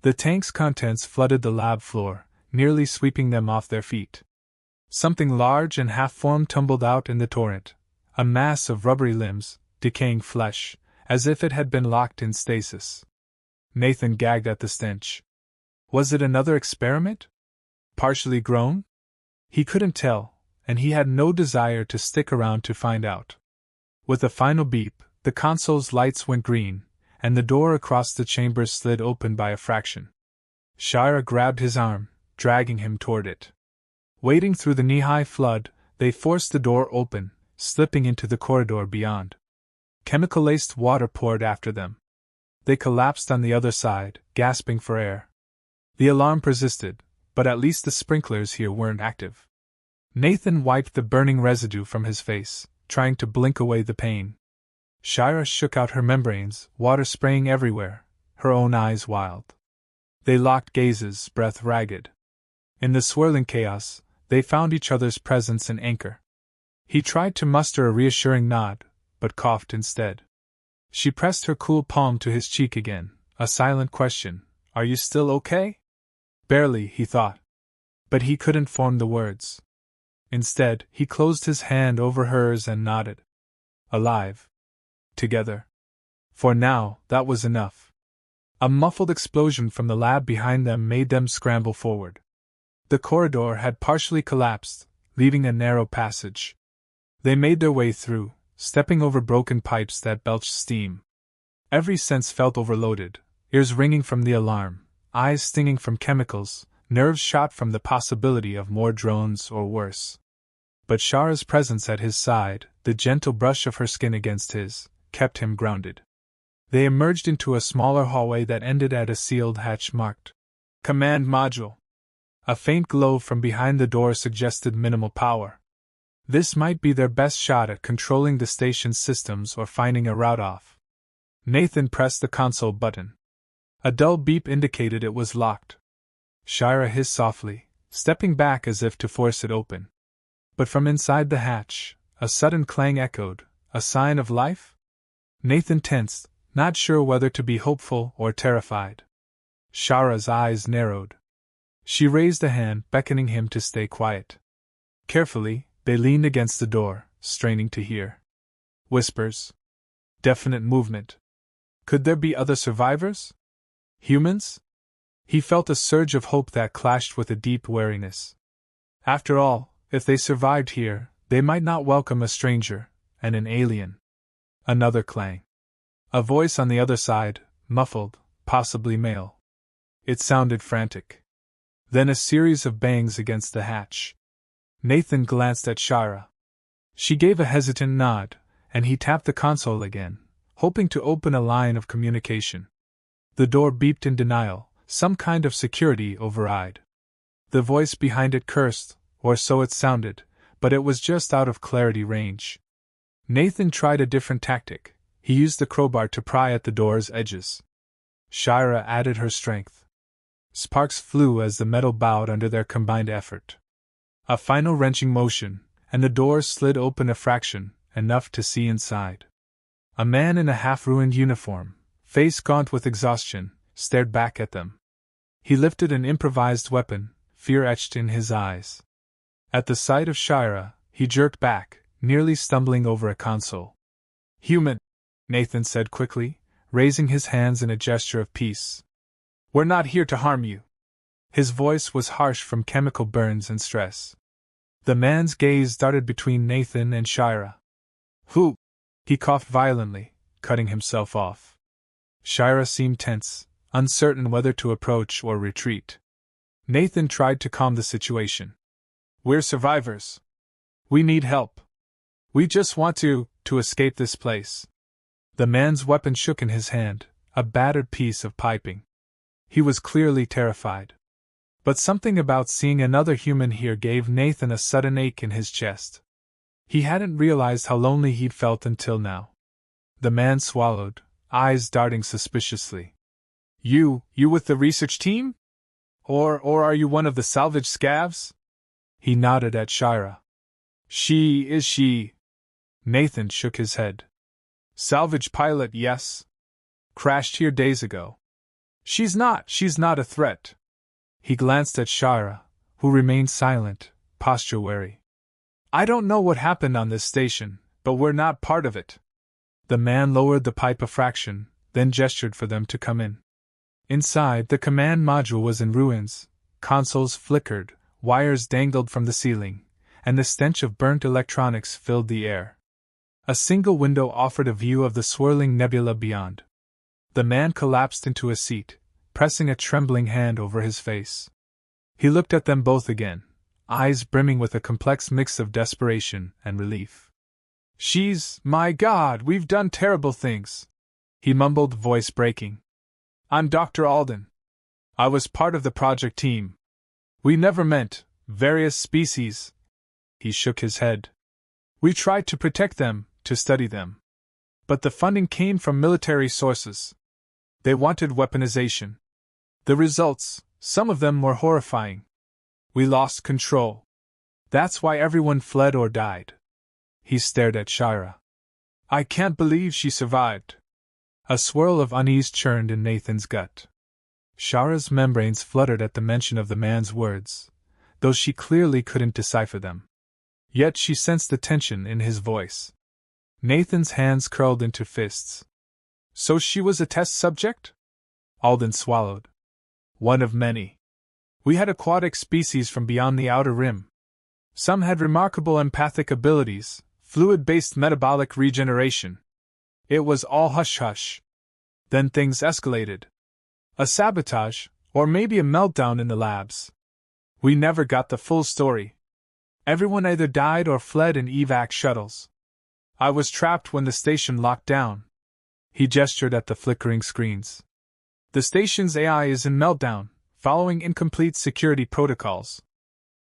The tank's contents flooded the lab floor, nearly sweeping them off their feet. Something large and half-formed tumbled out in the torrent, a mass of rubbery limbs, decaying flesh, as if it had been locked in stasis. Nathan gagged at the stench. Was it another experiment? Partially grown? He couldn't tell, and he had no desire to stick around to find out. With a final beep, the console's lights went green, and the door across the chamber slid open by a fraction. Shira grabbed his arm, dragging him toward it. Wading through the knee-high flood, they forced the door open, slipping into the corridor beyond. Chemical-laced water poured after them. They collapsed on the other side, gasping for air. The alarm persisted, but at least the sprinklers here weren't active. Nathan wiped the burning residue from his face, trying to blink away the pain. Shira shook out her membranes, water spraying everywhere, her own eyes wild. They locked gazes, breath ragged. In the swirling chaos, they found each other's presence an anchor. He tried to muster a reassuring nod, but coughed instead. She pressed her cool palm to his cheek again, a silent question, "Are you still okay?" Barely, he thought. But he couldn't form the words. Instead, he closed his hand over hers and nodded. Alive. Together. For now, that was enough. A muffled explosion from the lab behind them made them scramble forward. The corridor had partially collapsed, leaving a narrow passage. They made their way through, stepping over broken pipes that belched steam. Every sense felt overloaded, ears ringing from the alarm, eyes stinging from chemicals, nerves shot from the possibility of more drones or worse. But Shara's presence at his side, the gentle brush of her skin against his, kept him grounded. They emerged into a smaller hallway that ended at a sealed hatch marked Command Module. A faint glow from behind the door suggested minimal power. This might be their best shot at controlling the station's systems or finding a route off. Nathan pressed the console button. A dull beep indicated it was locked. Shira hissed softly, stepping back as if to force it open. But from inside the hatch, a sudden clang echoed, a sign of life? Nathan tensed, not sure whether to be hopeful or terrified. Shara's eyes narrowed. She raised a hand, beckoning him to stay quiet. Carefully, they leaned against the door, straining to hear. Whispers. Definite movement. Could there be other survivors? Humans? He felt a surge of hope that clashed with a deep wariness. After all, if they survived here, they might not welcome a stranger, and an alien. Another clang. A voice on the other side, muffled, possibly male. It sounded frantic. Then a series of bangs against the hatch. Nathan glanced at Shira. She gave a hesitant nod, and he tapped the console again, hoping to open a line of communication. The door beeped in denial, some kind of security override. The voice behind it cursed, or so it sounded, but it was just out of clarity range. Nathan tried a different tactic. He used the crowbar to pry at the door's edges. Shira added her strength. Sparks flew as the metal bowed under their combined effort. A final wrenching motion, and the door slid open a fraction, enough to see inside. A man in a half-ruined uniform, face gaunt with exhaustion, stared back at them. He lifted an improvised weapon, fear etched in his eyes. At the sight of Shira, he jerked back, nearly stumbling over a console. "Human," Nathan said quickly, raising his hands in a gesture of peace. "We're not here to harm you." His voice was harsh from chemical burns and stress. The man's gaze darted between Nathan and Shira. "Who?" He coughed violently, cutting himself off. Shira seemed tense, uncertain whether to approach or retreat. Nathan tried to calm the situation. "We're survivors. We need help. We just want to escape this place." The man's weapon shook in his hand, a battered piece of piping. He was clearly terrified. But something about seeing another human here gave Nathan a sudden ache in his chest. He hadn't realized how lonely he'd felt until now. The man swallowed, eyes darting suspiciously. You with the research team? Or are you one of the salvage scavs?" He nodded at Shira. Is she? Nathan shook his head. "Salvage pilot, yes. Crashed here days ago. She's not a threat." He glanced at Shira, who remained silent, posture wary. "I don't know what happened on this station, but we're not part of it." The man lowered the pipe a fraction, then gestured for them to come in. Inside, the command module was in ruins, consoles flickered, wires dangled from the ceiling, and the stench of burnt electronics filled the air. A single window offered a view of the swirling nebula beyond. The man collapsed into a seat, pressing a trembling hand over his face. He looked at them both again, eyes brimming with a complex mix of desperation and relief. My God, we've done terrible things," he mumbled, voice breaking. "I'm Dr. Alden. I was part of the project team. We never meant, various species." He shook his head. "We tried to protect them, to study them. But the funding came from military sources. They wanted weaponization. The results, some of them were horrifying. We lost control. That's why everyone fled or died." He stared at Shira. "I can't believe she survived." A swirl of unease churned in Nathan's gut. Shira's membranes fluttered at the mention of the man's words, though she clearly couldn't decipher them. Yet she sensed the tension in his voice. Nathan's hands curled into fists. "So she was a test subject?" Alden swallowed. "One of many. We had aquatic species from beyond the outer rim. Some had remarkable empathic abilities, fluid-based metabolic regeneration. It was all hush-hush. Then things escalated. A sabotage, or maybe a meltdown in the labs. We never got the full story. Everyone either died or fled in evac shuttles. I was trapped when the station locked down." He gestured at the flickering screens. "The station's AI is in meltdown, following incomplete security protocols."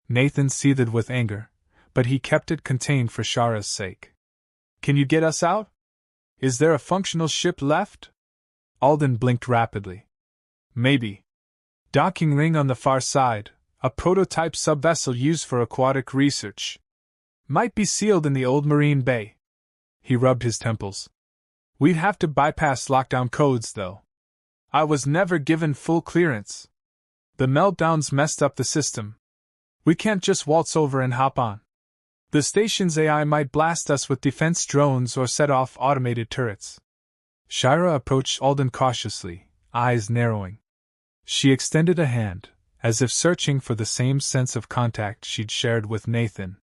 Nathan seethed with anger, but he kept it contained for Shira's sake. "Can you get us out? Is there a functional ship left?" Alden blinked rapidly. "Maybe. Docking ring on the far side, a prototype subvessel used for aquatic research. Might be sealed in the old marine bay." He rubbed his temples. "We'd have to bypass lockdown codes, though. I was never given full clearance. The meltdowns messed up the system. We can't just waltz over and hop on. The station's AI might blast us with defense drones or set off automated turrets." Shira approached Alden cautiously, eyes narrowing. She extended a hand, as if searching for the same sense of contact she'd shared with Nathan.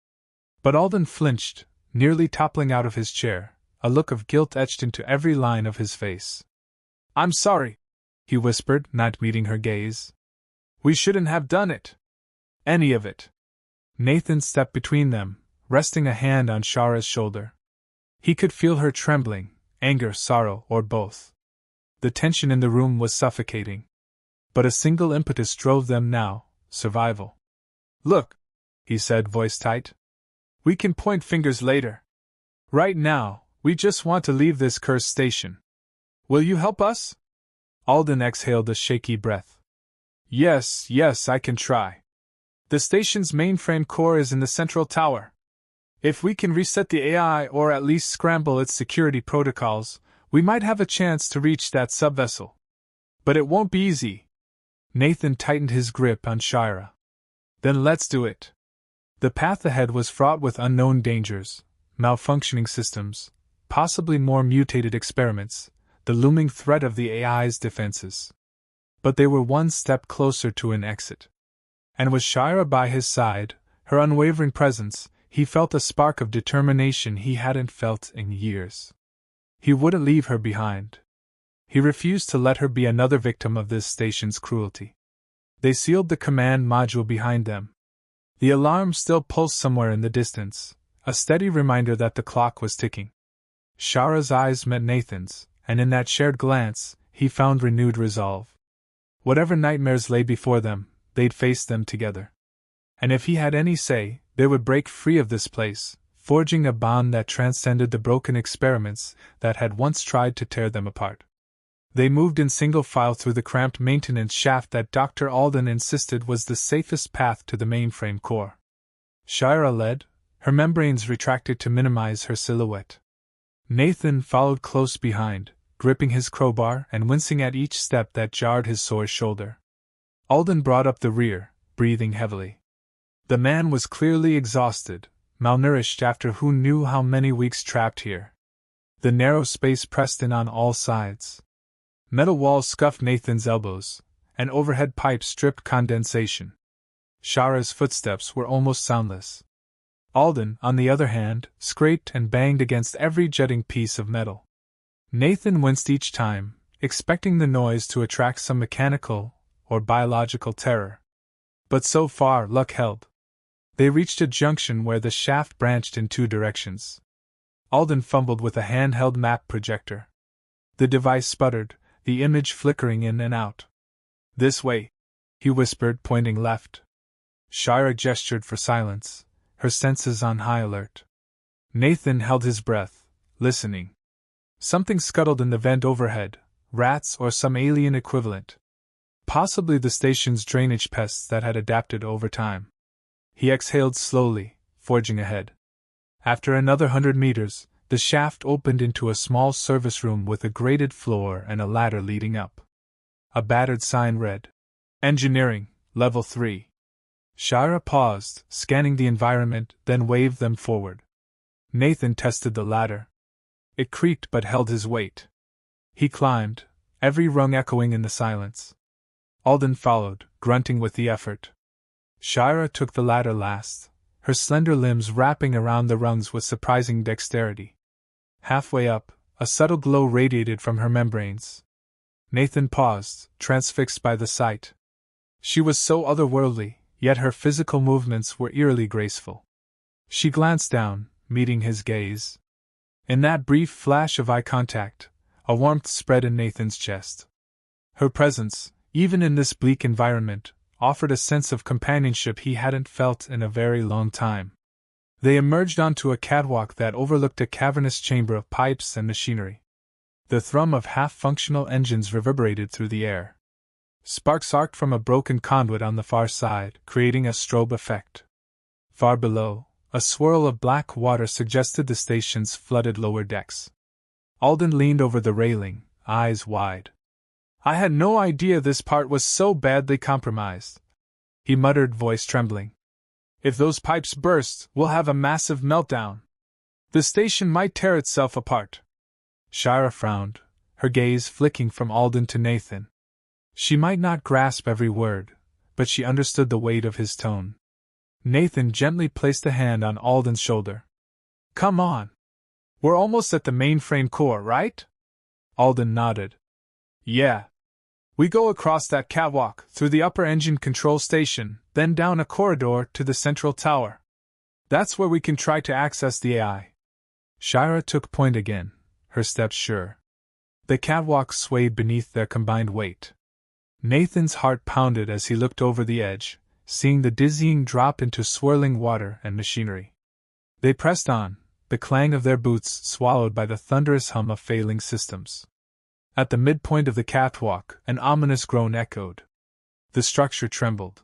But Alden flinched, nearly toppling out of his chair, a look of guilt etched into every line of his face. "I'm sorry," he whispered, not meeting her gaze. "We shouldn't have done it. Any of it." Nathan stepped between them, resting a hand on Shira's shoulder. He could feel her trembling, anger, sorrow, or both. The tension in the room was suffocating. But a single impetus drove them now: survival. "Look," he said, voice tight. "We can point fingers later. Right now, we just want to leave this cursed station. Will you help us?" Alden exhaled a shaky breath. Yes, I can try. The station's mainframe core is in the central tower. If we can reset the AI or at least scramble its security protocols, we might have a chance to reach that subvessel. But it won't be easy. Nathan tightened his grip on Shira. Then let's do it. The path ahead was fraught with unknown dangers, malfunctioning systems, possibly more mutated experiments, the looming threat of the AI's defenses. But they were one step closer to an exit. And with Shira by his side, her unwavering presence, he felt a spark of determination he hadn't felt in years. He wouldn't leave her behind. He refused to let her be another victim of this station's cruelty. They sealed the command module behind them. The alarm still pulsed somewhere in the distance, a steady reminder that the clock was ticking. Shara's eyes met Nathan's, and in that shared glance, he found renewed resolve. Whatever nightmares lay before them, they'd face them together. And if he had any say, they would break free of this place, forging a bond that transcended the broken experiments that had once tried to tear them apart. They moved in single file through the cramped maintenance shaft that Dr. Alden insisted was the safest path to the mainframe core. Shira led, her membranes retracted to minimize her silhouette. Nathan followed close behind, gripping his crowbar and wincing at each step that jarred his sore shoulder. Alden brought up the rear, breathing heavily. The man was clearly exhausted, malnourished after who knew how many weeks trapped here. The narrow space pressed in on all sides. Metal walls scuffed Nathan's elbows, and overhead pipes stripped condensation. Shara's footsteps were almost soundless. Alden, on the other hand, scraped and banged against every jutting piece of metal. Nathan winced each time, expecting the noise to attract some mechanical or biological terror. But so far luck held. They reached a junction where the shaft branched in two directions. Alden fumbled with a handheld map projector. The device sputtered, the image flickering in and out. "This way," he whispered, pointing left. Shira gestured for silence, her senses on high alert. Nathan held his breath, listening. Something scuttled in the vent overhead, rats or some alien equivalent. Possibly the station's drainage pests that had adapted over time. He exhaled slowly, forging ahead. After another 100 meters, the shaft opened into a small service room with a grated floor and a ladder leading up. A battered sign read, "Engineering, Level 3. Shira paused, scanning the environment, then waved them forward. Nathan tested the ladder. It creaked but held his weight. He climbed, every rung echoing in the silence. Alden followed, grunting with the effort. Shira took the ladder last, her slender limbs wrapping around the rungs with surprising dexterity. Halfway up, a subtle glow radiated from her membranes. Nathan paused, transfixed by the sight. She was so otherworldly, yet her physical movements were eerily graceful. She glanced down, meeting his gaze. In that brief flash of eye contact, a warmth spread in Nathan's chest. Her presence, even in this bleak environment, offered a sense of companionship he hadn't felt in a very long time. They emerged onto a catwalk that overlooked a cavernous chamber of pipes and machinery. The thrum of half-functional engines reverberated through the air. Sparks arced from a broken conduit on the far side, creating a strobe effect. Far below, a swirl of black water suggested the station's flooded lower decks. Alden leaned over the railing, eyes wide. "I had no idea this part was so badly compromised," he muttered, voice trembling. "If those pipes burst, we'll have a massive meltdown. The station might tear itself apart." Shira frowned, her gaze flicking from Alden to Nathan. She might not grasp every word, but she understood the weight of his tone. Nathan gently placed a hand on Alden's shoulder. "Come on. We're almost at the mainframe core, right?" Alden nodded. "Yeah. We go across that catwalk, through the upper engine control station, then down a corridor to the central tower. That's where we can try to access the AI." Shira took point again, her steps sure. The catwalk swayed beneath their combined weight. Nathan's heart pounded as he looked over the edge, seeing the dizzying drop into swirling water and machinery. They pressed on, the clang of their boots swallowed by the thunderous hum of failing systems. At the midpoint of the catwalk, an ominous groan echoed. The structure trembled.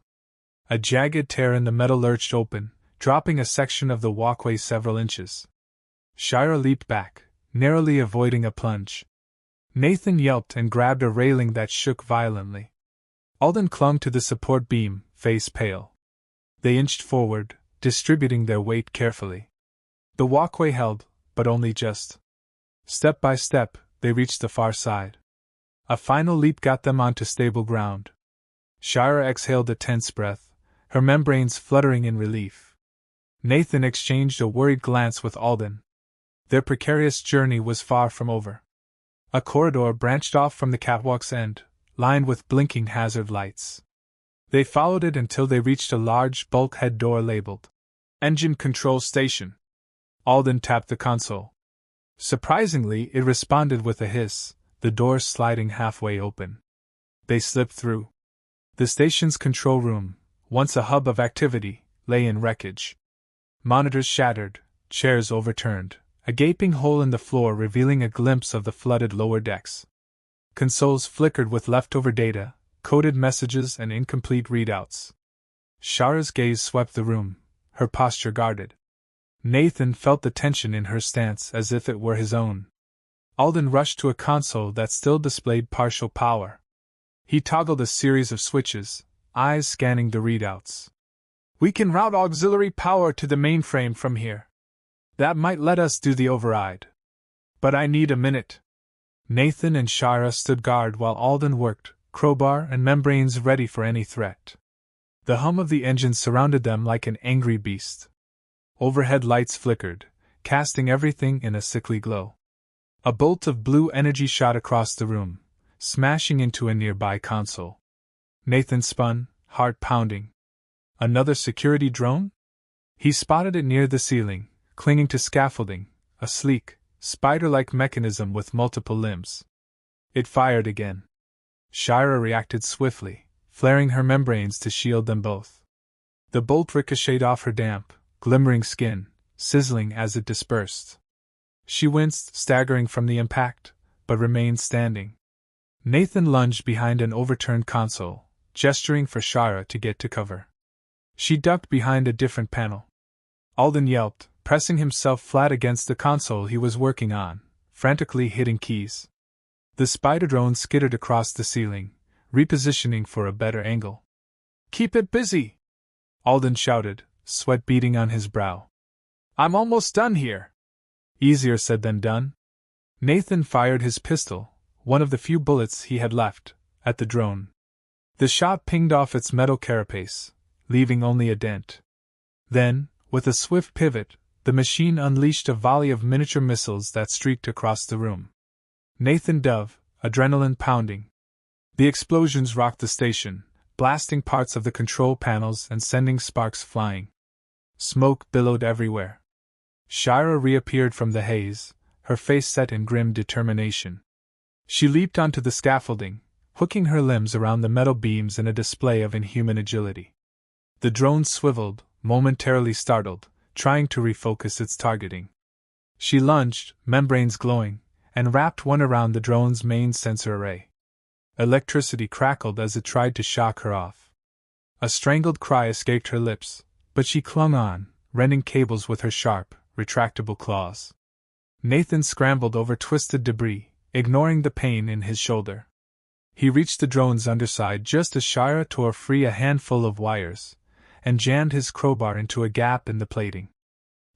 A jagged tear in the metal lurched open, dropping a section of the walkway several inches. Shira leaped back, narrowly avoiding a plunge. Nathan yelped and grabbed a railing that shook violently. Alden clung to the support beam, face pale. They inched forward, distributing their weight carefully. The walkway held, but only just. Step by step, they reached the far side. A final leap got them onto stable ground. Shira exhaled a tense breath, her membranes fluttering in relief. Nathan exchanged a worried glance with Alden. Their precarious journey was far from over. A corridor branched off from the catwalk's end, lined with blinking hazard lights. They followed it until they reached a large bulkhead door labeled Engine Control Station. Alden tapped the console. Surprisingly, it responded with a hiss, the door sliding halfway open. They slipped through. The station's control room, once a hub of activity, lay in wreckage. Monitors shattered, chairs overturned, a gaping hole in the floor revealing a glimpse of the flooded lower decks. Consoles flickered with leftover data, coded messages and incomplete readouts. Shara's gaze swept the room, her posture guarded. Nathan felt the tension in her stance as if it were his own. Alden rushed to a console that still displayed partial power. He toggled a series of switches, eyes scanning the readouts. "We can route auxiliary power to the mainframe from here. That might let us do the override. But I need a minute." Nathan and Shira stood guard while Alden worked, crowbar and membranes ready for any threat. The hum of the engine surrounded them like an angry beast. Overhead lights flickered, casting everything in a sickly glow. A bolt of blue energy shot across the room, smashing into a nearby console. Nathan spun, heart pounding. Another security drone? He spotted it near the ceiling, clinging to scaffolding, a sleek, spider-like mechanism with multiple limbs. It fired again. Shira reacted swiftly, flaring her membranes to shield them both. The bolt ricocheted off her damp, glimmering skin, sizzling as it dispersed. She winced, staggering from the impact, but remained standing. Nathan lunged behind an overturned console, gesturing for Shira to get to cover. She ducked behind a different panel. Alden yelped, pressing himself flat against the console he was working on, frantically hitting keys. The spider drone skittered across the ceiling, repositioning for a better angle. "Keep it busy!" Alden shouted, sweat beading on his brow. "I'm almost done here." "Easier said than done." Nathan fired his pistol, one of the few bullets he had left, at the drone. The shot pinged off its metal carapace, leaving only a dent. Then, with a swift pivot, the machine unleashed a volley of miniature missiles that streaked across the room. Nathan dove, adrenaline pounding. The explosions rocked the station, blasting parts of the control panels and sending sparks flying. Smoke billowed everywhere. Shira reappeared from the haze, her face set in grim determination. She leaped onto the scaffolding, hooking her limbs around the metal beams in a display of inhuman agility. The drone swiveled, momentarily startled, trying to refocus its targeting. She lunged, membranes glowing, and wrapped one around the drone's main sensor array. Electricity crackled as it tried to shock her off. A strangled cry escaped her lips, but she clung on, rending cables with her sharp, retractable claws. Nathan scrambled over twisted debris, ignoring the pain in his shoulder. He reached the drone's underside just as Shira tore free a handful of wires, and jammed his crowbar into a gap in the plating.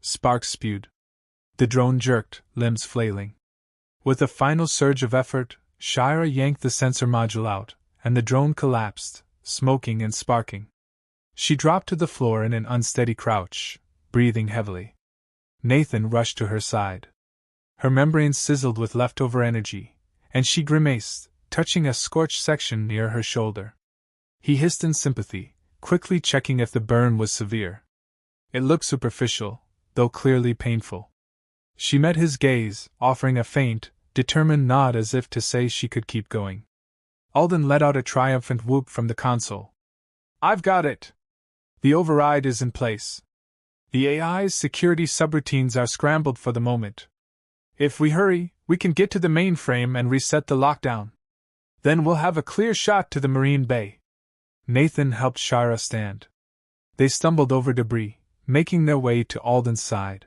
Sparks spewed. The drone jerked, limbs flailing. With a final surge of effort, Shira yanked the sensor module out, and the drone collapsed, smoking and sparking. She dropped to the floor in an unsteady crouch, breathing heavily. Nathan rushed to her side. Her membranes sizzled with leftover energy, and she grimaced, touching a scorched section near her shoulder. He hissed in sympathy, quickly checking if the burn was severe. It looked superficial, though clearly painful. She met his gaze, offering a faint, determined nod as if to say she could keep going. Alden let out a triumphant whoop from the console. "I've got it! The override is in place. The AI's security subroutines are scrambled for the moment. If we hurry, we can get to the mainframe and reset the lockdown. Then we'll have a clear shot to the Marine Bay." Nathan helped Shira stand. They stumbled over debris, making their way to Alden's side.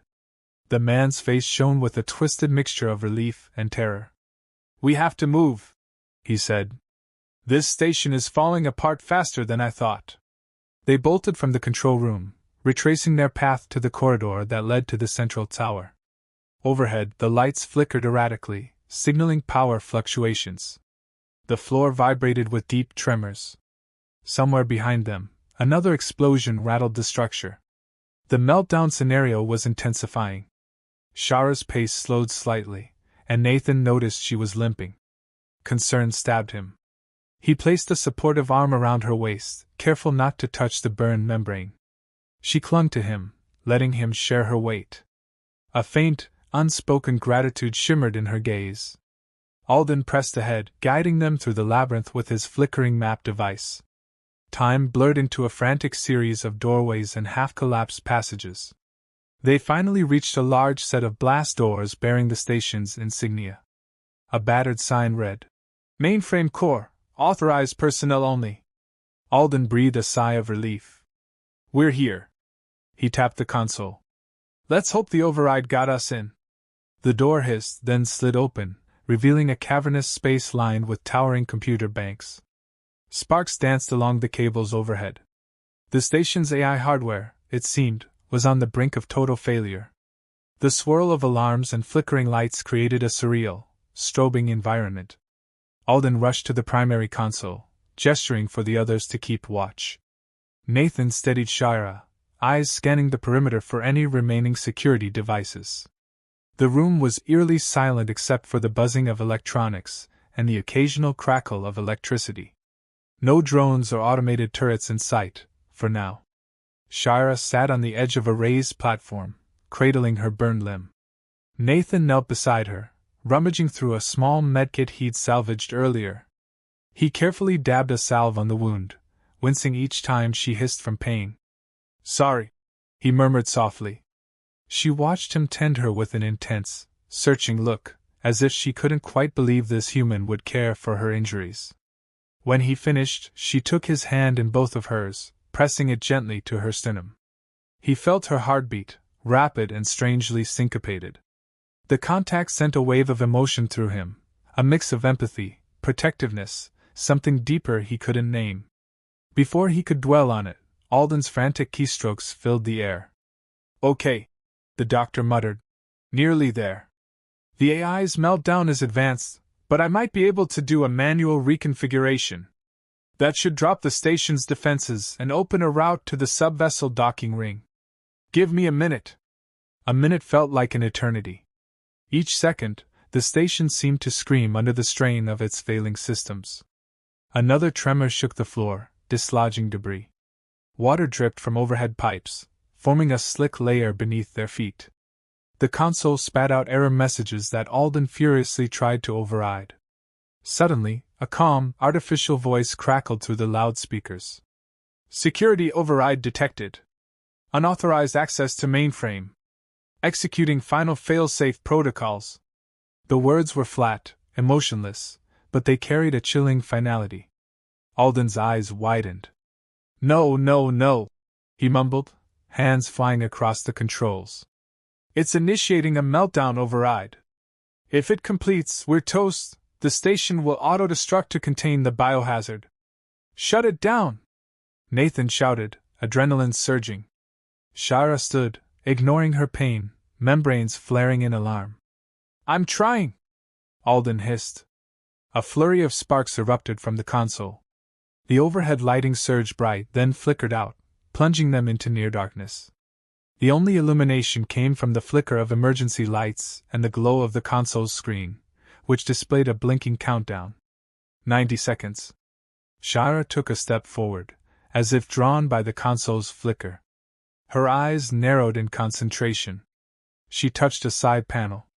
The man's face shone with a twisted mixture of relief and terror. "We have to move," he said. "This station is falling apart faster than I thought." They bolted from the control room, retracing their path to the corridor that led to the central tower. Overhead, the lights flickered erratically, signaling power fluctuations. The floor vibrated with deep tremors. Somewhere behind them, another explosion rattled the structure. The meltdown scenario was intensifying. Shara's pace slowed slightly, and Nathan noticed she was limping. Concern stabbed him. He placed a supportive arm around her waist, careful not to touch the burned membrane. She clung to him, letting him share her weight. A faint, unspoken gratitude shimmered in her gaze. Alden pressed ahead, guiding them through the labyrinth with his flickering map device. Time blurred into a frantic series of doorways and half-collapsed passages. They finally reached a large set of blast doors bearing the station's insignia. A battered sign read, "Mainframe Core, authorized personnel only." Alden breathed a sigh of relief. "We're here." He tapped the console. "Let's hope the override got us in." The door hissed, then slid open, revealing a cavernous space lined with towering computer banks. Sparks danced along the cables overhead. The station's AI hardware, it seemed, was on the brink of total failure. The swirl of alarms and flickering lights created a surreal, strobing environment. Alden rushed to the primary console, gesturing for the others to keep watch. Nathan steadied Shira, eyes scanning the perimeter for any remaining security devices. The room was eerily silent except for the buzzing of electronics and the occasional crackle of electricity. No drones or automated turrets in sight, for now. Shira sat on the edge of a raised platform, cradling her burned limb. Nathan knelt beside her, rummaging through a small medkit he'd salvaged earlier. He carefully dabbed a salve on the wound, wincing each time she hissed from pain. "Sorry," he murmured softly. She watched him tend her with an intense, searching look, as if she couldn't quite believe this human would care for her injuries. When he finished, she took his hand in both of hers, pressing it gently to her sternum. He felt her heartbeat, rapid and strangely syncopated. The contact sent a wave of emotion through him, a mix of empathy, protectiveness, something deeper he couldn't name. Before he could dwell on it, Alden's frantic keystrokes filled the air. "Okay," the doctor muttered. "Nearly there. The AI's meltdown is advanced, but I might be able to do a manual reconfiguration. That should drop the station's defenses and open a route to the subvessel docking ring. Give me a minute." A minute felt like an eternity. Each second, the station seemed to scream under the strain of its failing systems. Another tremor shook the floor, dislodging debris. Water dripped from overhead pipes, forming a slick layer beneath their feet. The console spat out error messages that Alden furiously tried to override. Suddenly, a calm, artificial voice crackled through the loudspeakers. "Security override detected. Unauthorized access to mainframe. Executing final fail-safe protocols." The words were flat, emotionless, but they carried a chilling finality. Alden's eyes widened. "No, no, no," he mumbled, hands flying across the controls. "It's initiating a meltdown override. If it completes, we're toast. The station will auto-destruct to contain the biohazard. Shut it down!" Nathan shouted, adrenaline surging. Shira stood, ignoring her pain, membranes flaring in alarm. "I'm trying!" Alden hissed. A flurry of sparks erupted from the console. The overhead lighting surged bright, then flickered out, plunging them into near darkness. The only illumination came from the flicker of emergency lights and the glow of the console's screen, which displayed a blinking countdown. 90 seconds. Shira took a step forward, as if drawn by the console's flicker. Her eyes narrowed in concentration. She touched a side panel.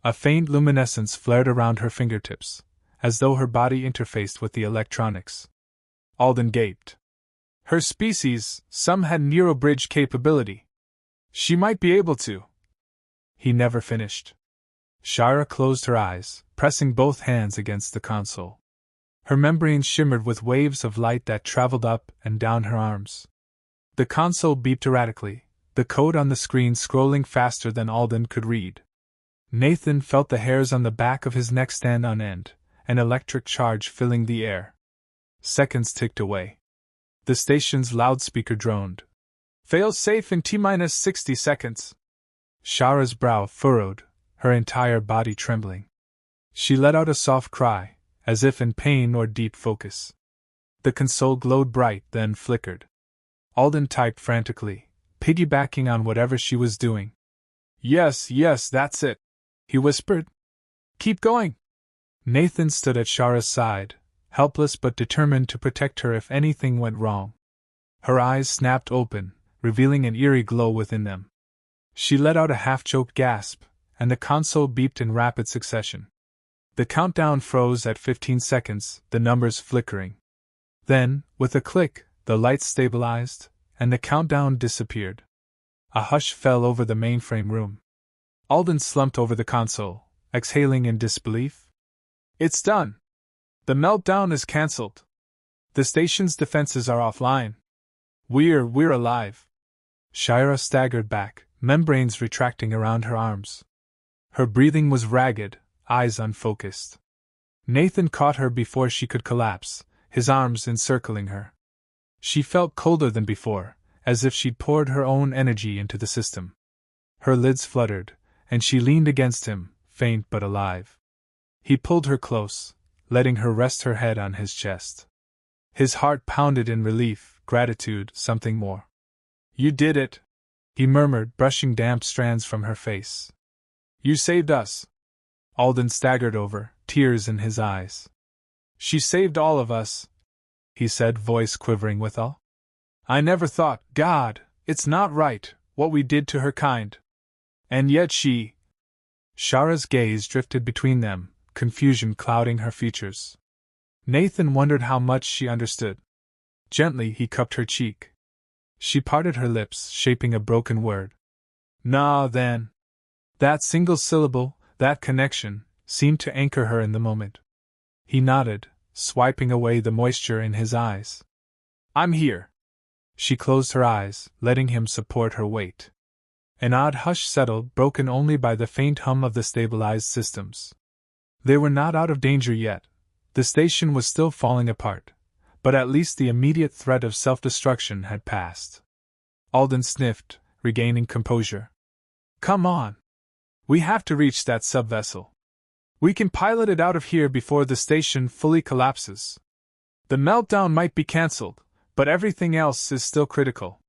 A faint luminescence flared around her fingertips, as though her body interfaced with the electronics. Alden gaped. Her species, some had neurobridge capability. She might be able to. He never finished. Shira closed her eyes, pressing both hands against the console. Her membranes shimmered with waves of light that traveled up and down her arms. The console beeped erratically, the code on the screen scrolling faster than Alden could read. Nathan felt the hairs on the back of his neck stand on end, an electric charge filling the air. Seconds ticked away. The station's loudspeaker droned. "Fail safe in T-minus 60 seconds. Shara's brow furrowed, her entire body trembling. She let out a soft cry, as if in pain or deep focus. The console glowed bright, then flickered. Alden typed frantically, piggybacking on whatever she was doing. Yes, that's it," he whispered. "Keep going." Nathan stood at Shara's side, helpless but determined to protect her if anything went wrong. Her eyes snapped open, revealing an eerie glow within them. She let out a half-choked gasp, and the console beeped in rapid succession. The countdown froze at 15 seconds, the numbers flickering. Then, with a click, the lights stabilized, and the countdown disappeared. A hush fell over the mainframe room. Alden slumped over the console, exhaling in disbelief. "It's done! The meltdown is cancelled. The station's defenses are offline. We're alive." Shira staggered back, membranes retracting around her arms. Her breathing was ragged, eyes unfocused. Nathan caught her before she could collapse, his arms encircling her. She felt colder than before, as if she'd poured her own energy into the system. Her lids fluttered, and she leaned against him, faint but alive. He pulled her close, letting her rest her head on his chest. His heart pounded in relief, gratitude, something more. "You did it," he murmured, brushing damp strands from her face. "You saved us." Alden staggered over, tears in his eyes. "She saved all of us," he said, voice quivering with awe. "I never thought, God, it's not right, what we did to her kind. And yet she—" Shara's gaze drifted between them, confusion clouding her features. Nathan wondered how much she understood. Gently he cupped her cheek. She parted her lips, shaping a broken word. "Nah, then." That single syllable, that connection, seemed to anchor her in the moment. He nodded, swiping away the moisture in his eyes. "I'm here." She closed her eyes, letting him support her weight. An odd hush settled, broken only by the faint hum of the stabilized systems. They were not out of danger yet. The station was still falling apart, but at least the immediate threat of self-destruction had passed. Alden sniffed, regaining composure. "Come on. We have to reach that subvessel. We can pilot it out of here before the station fully collapses. The meltdown might be cancelled, but everything else is still critical."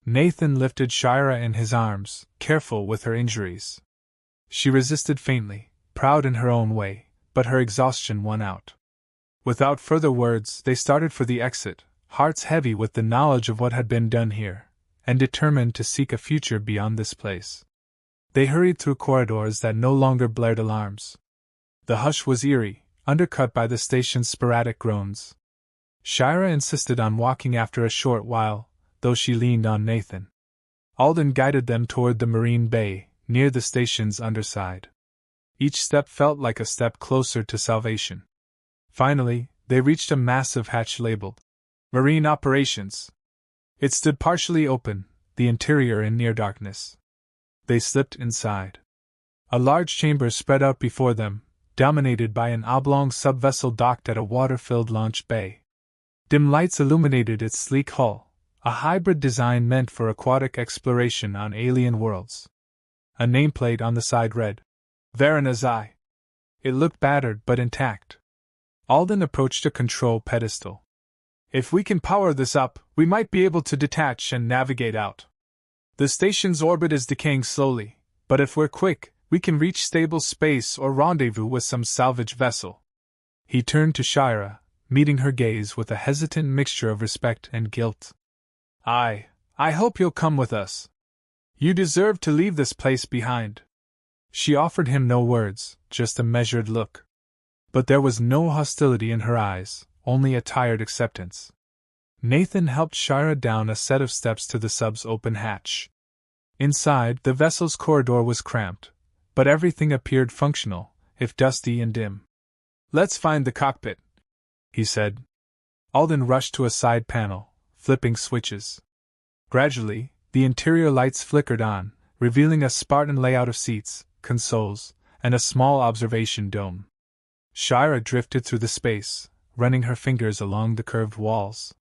Nathan lifted Shira in his arms, careful with her injuries. She resisted faintly, proud in her own way, but her exhaustion won out. Without further words, they started for the exit, hearts heavy with the knowledge of what had been done here, and determined to seek a future beyond this place. They hurried through corridors that no longer blared alarms. The hush was eerie, undercut by the station's sporadic groans. Shira insisted on walking after a short while, though she leaned on Nathan. Alden guided them toward the marine bay, near the station's underside. Each step felt like a step closer to salvation. Finally, they reached a massive hatch labeled Marine Operations. It stood partially open, the interior in near darkness. They slipped inside. A large chamber spread out before them, dominated by an oblong subvessel docked at a water-filled launch bay. Dim lights illuminated its sleek hull, a hybrid design meant for aquatic exploration on alien worlds. A nameplate on the side read, Varana's Eye. It looked battered but intact. Alden approached a control pedestal. "If we can power this up, we might be able to detach and navigate out. The station's orbit is decaying slowly, but if we're quick, we can reach stable space or rendezvous with some salvage vessel." He turned to Shira, meeting her gaze with a hesitant mixture of respect and guilt. I hope you'll come with us. You deserve to leave this place behind." She offered him no words, just a measured look. But there was no hostility in her eyes, only a tired acceptance. Nathan helped Shira down a set of steps to the sub's open hatch. Inside, the vessel's corridor was cramped, but everything appeared functional, if dusty and dim. "Let's find the cockpit," he said. Alden rushed to a side panel, flipping switches. Gradually, The interior lights flickered on, revealing a Spartan layout of seats, consoles, and a small observation dome. Shira drifted through the space, running her fingers along the curved walls.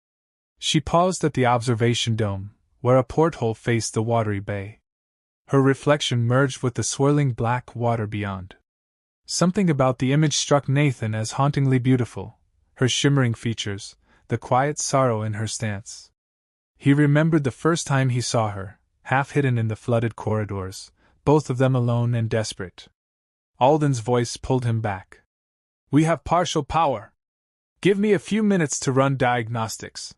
She paused at the observation dome, where a porthole faced the watery bay. Her reflection merged with the swirling black water beyond. Something about the image struck Nathan as hauntingly beautiful, her shimmering features, the quiet sorrow in her stance. He remembered the first time he saw her, half hidden in the flooded corridors, both of them alone and desperate. Alden's voice pulled him back. "We have partial power. Give me a few minutes to run diagnostics."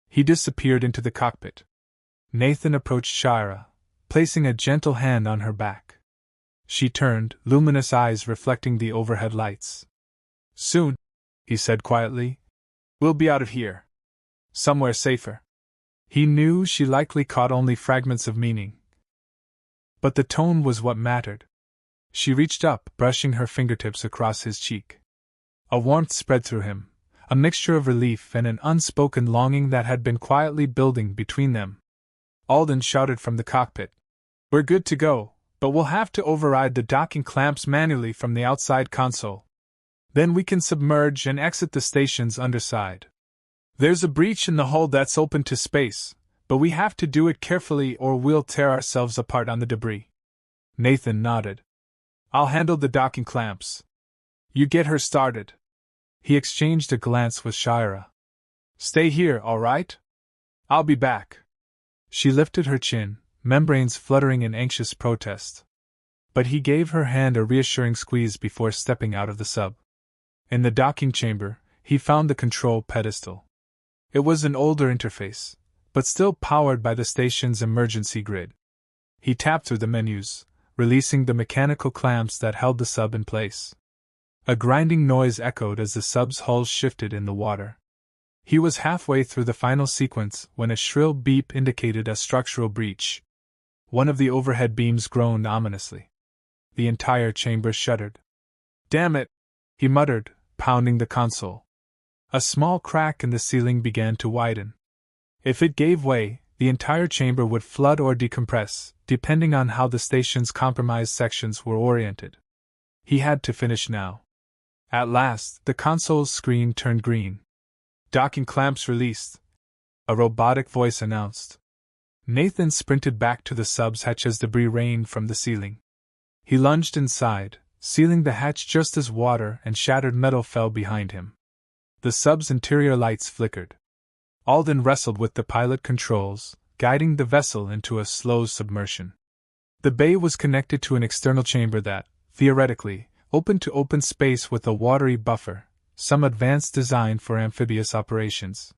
He disappeared into the cockpit. Nathan approached Shira, placing a gentle hand on her back. She turned, luminous eyes reflecting the overhead lights. "Soon," he said quietly, "we'll be out of here. Somewhere safer." He knew she likely caught only fragments of meaning. But the tone was what mattered. She reached up, brushing her fingertips across his cheek. A warmth spread through him, a mixture of relief and an unspoken longing that had been quietly building between them. Alden shouted from the cockpit, "We're good to go, but we'll have to override the docking clamps manually from the outside console. Then we can submerge and exit the station's underside. There's a breach in the hull that's open to space, but we have to do it carefully or we'll tear ourselves apart on the debris." Nathan nodded. "I'll handle the docking clamps. You get her started." He exchanged a glance with Shira. "Stay here, all right? I'll be back." She lifted her chin, membranes fluttering in anxious protest. But he gave her hand a reassuring squeeze before stepping out of the sub. In the docking chamber, he found the control pedestal. It was an older interface, but still powered by the station's emergency grid. He tapped through the menus, releasing the mechanical clamps that held the sub in place. A grinding noise echoed as the sub's hull shifted in the water. He was halfway through the final sequence when a shrill beep indicated a structural breach. One of the overhead beams groaned ominously. The entire chamber shuddered. "Damn it!" he muttered, pounding the console. A small crack in the ceiling began to widen. If it gave way, the entire chamber would flood or decompress, depending on how the station's compromised sections were oriented. He had to finish now. At last, the console's screen turned green. "Docking clamps released," a robotic voice announced. Nathan sprinted back to the sub's hatch as debris rained from the ceiling. He lunged inside, sealing the hatch just as water and shattered metal fell behind him. The sub's interior lights flickered. Alden wrestled with the pilot controls, guiding the vessel into a slow submersion. The bay was connected to an external chamber that, theoretically, opened to open space with a watery buffer, some advanced design for amphibious operations.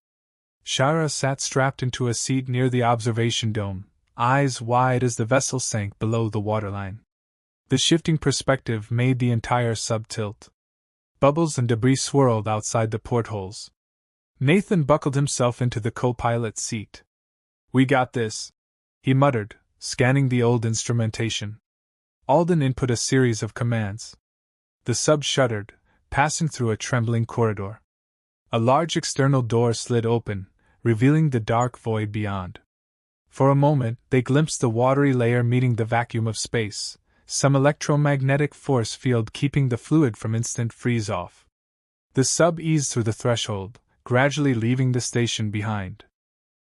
Shira sat strapped into a seat near the observation dome, eyes wide as the vessel sank below the waterline. The shifting perspective made the entire sub tilt. Bubbles and debris swirled outside the portholes. Nathan buckled himself into the co-pilot's seat. "We got this," he muttered, scanning the old instrumentation. Alden input a series of commands. The sub shuddered, passing through a trembling corridor. A large external door slid open, revealing the dark void beyond. For a moment, they glimpsed the watery layer meeting the vacuum of space, some electromagnetic force field keeping the fluid from instant freeze-off. The sub eased through the threshold, gradually leaving the station behind.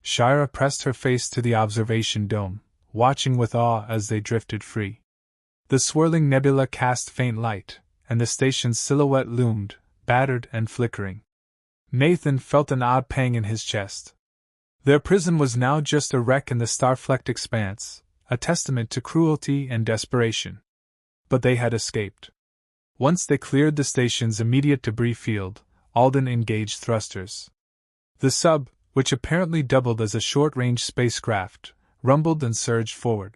Shira pressed her face to the observation dome, watching with awe as they drifted free. The swirling nebula cast faint light, and the station's silhouette loomed, battered and flickering. Nathan felt an odd pang in his chest. Their prison was now just a wreck in the star-flecked expanse, a testament to cruelty and desperation. But they had escaped. Once they cleared the station's immediate debris field, Alden engaged thrusters. The sub, which apparently doubled as a short-range spacecraft, rumbled and surged forward.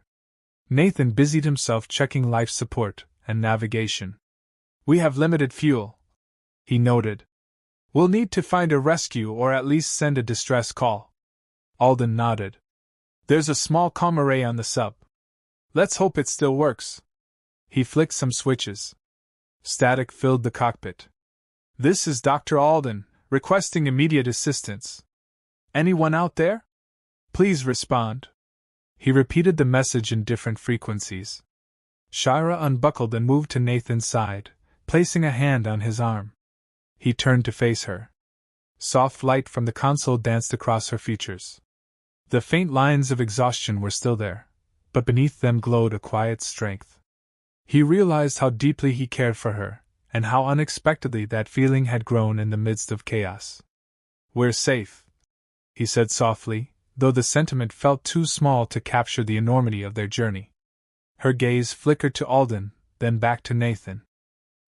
Nathan busied himself checking life support and navigation. "We have limited fuel," he noted. "We'll need to find a rescue or at least send a distress call." Alden nodded. "There's a small comm array on the sub. Let's hope it still works." He flicked some switches. Static filled the cockpit. "This is Dr. Alden, requesting immediate assistance. Anyone out there? Please respond." He repeated the message in different frequencies. Shira unbuckled and moved to Nathan's side, placing a hand on his arm. He turned to face her. Soft light from the console danced across her features. The faint lines of exhaustion were still there, but beneath them glowed a quiet strength. He realized how deeply he cared for her, and how unexpectedly that feeling had grown in the midst of chaos. "We're safe," he said softly, though the sentiment felt too small to capture the enormity of their journey. Her gaze flickered to Alden, then back to Nathan.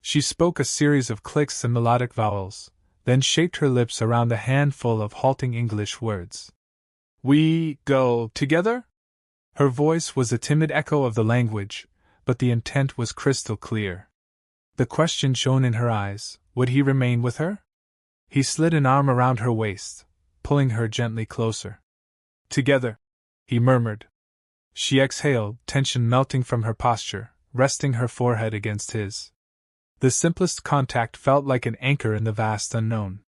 She spoke a series of clicks and melodic vowels, then shaped her lips around a handful of halting English words. "We go together?" Her voice was a timid echo of the language, but the intent was crystal clear. The question shone in her eyes: would he remain with her? He slid an arm around her waist, pulling her gently closer. "Together," he murmured. She exhaled, tension melting from her posture, resting her forehead against his. The simplest contact felt like an anchor in the vast unknown.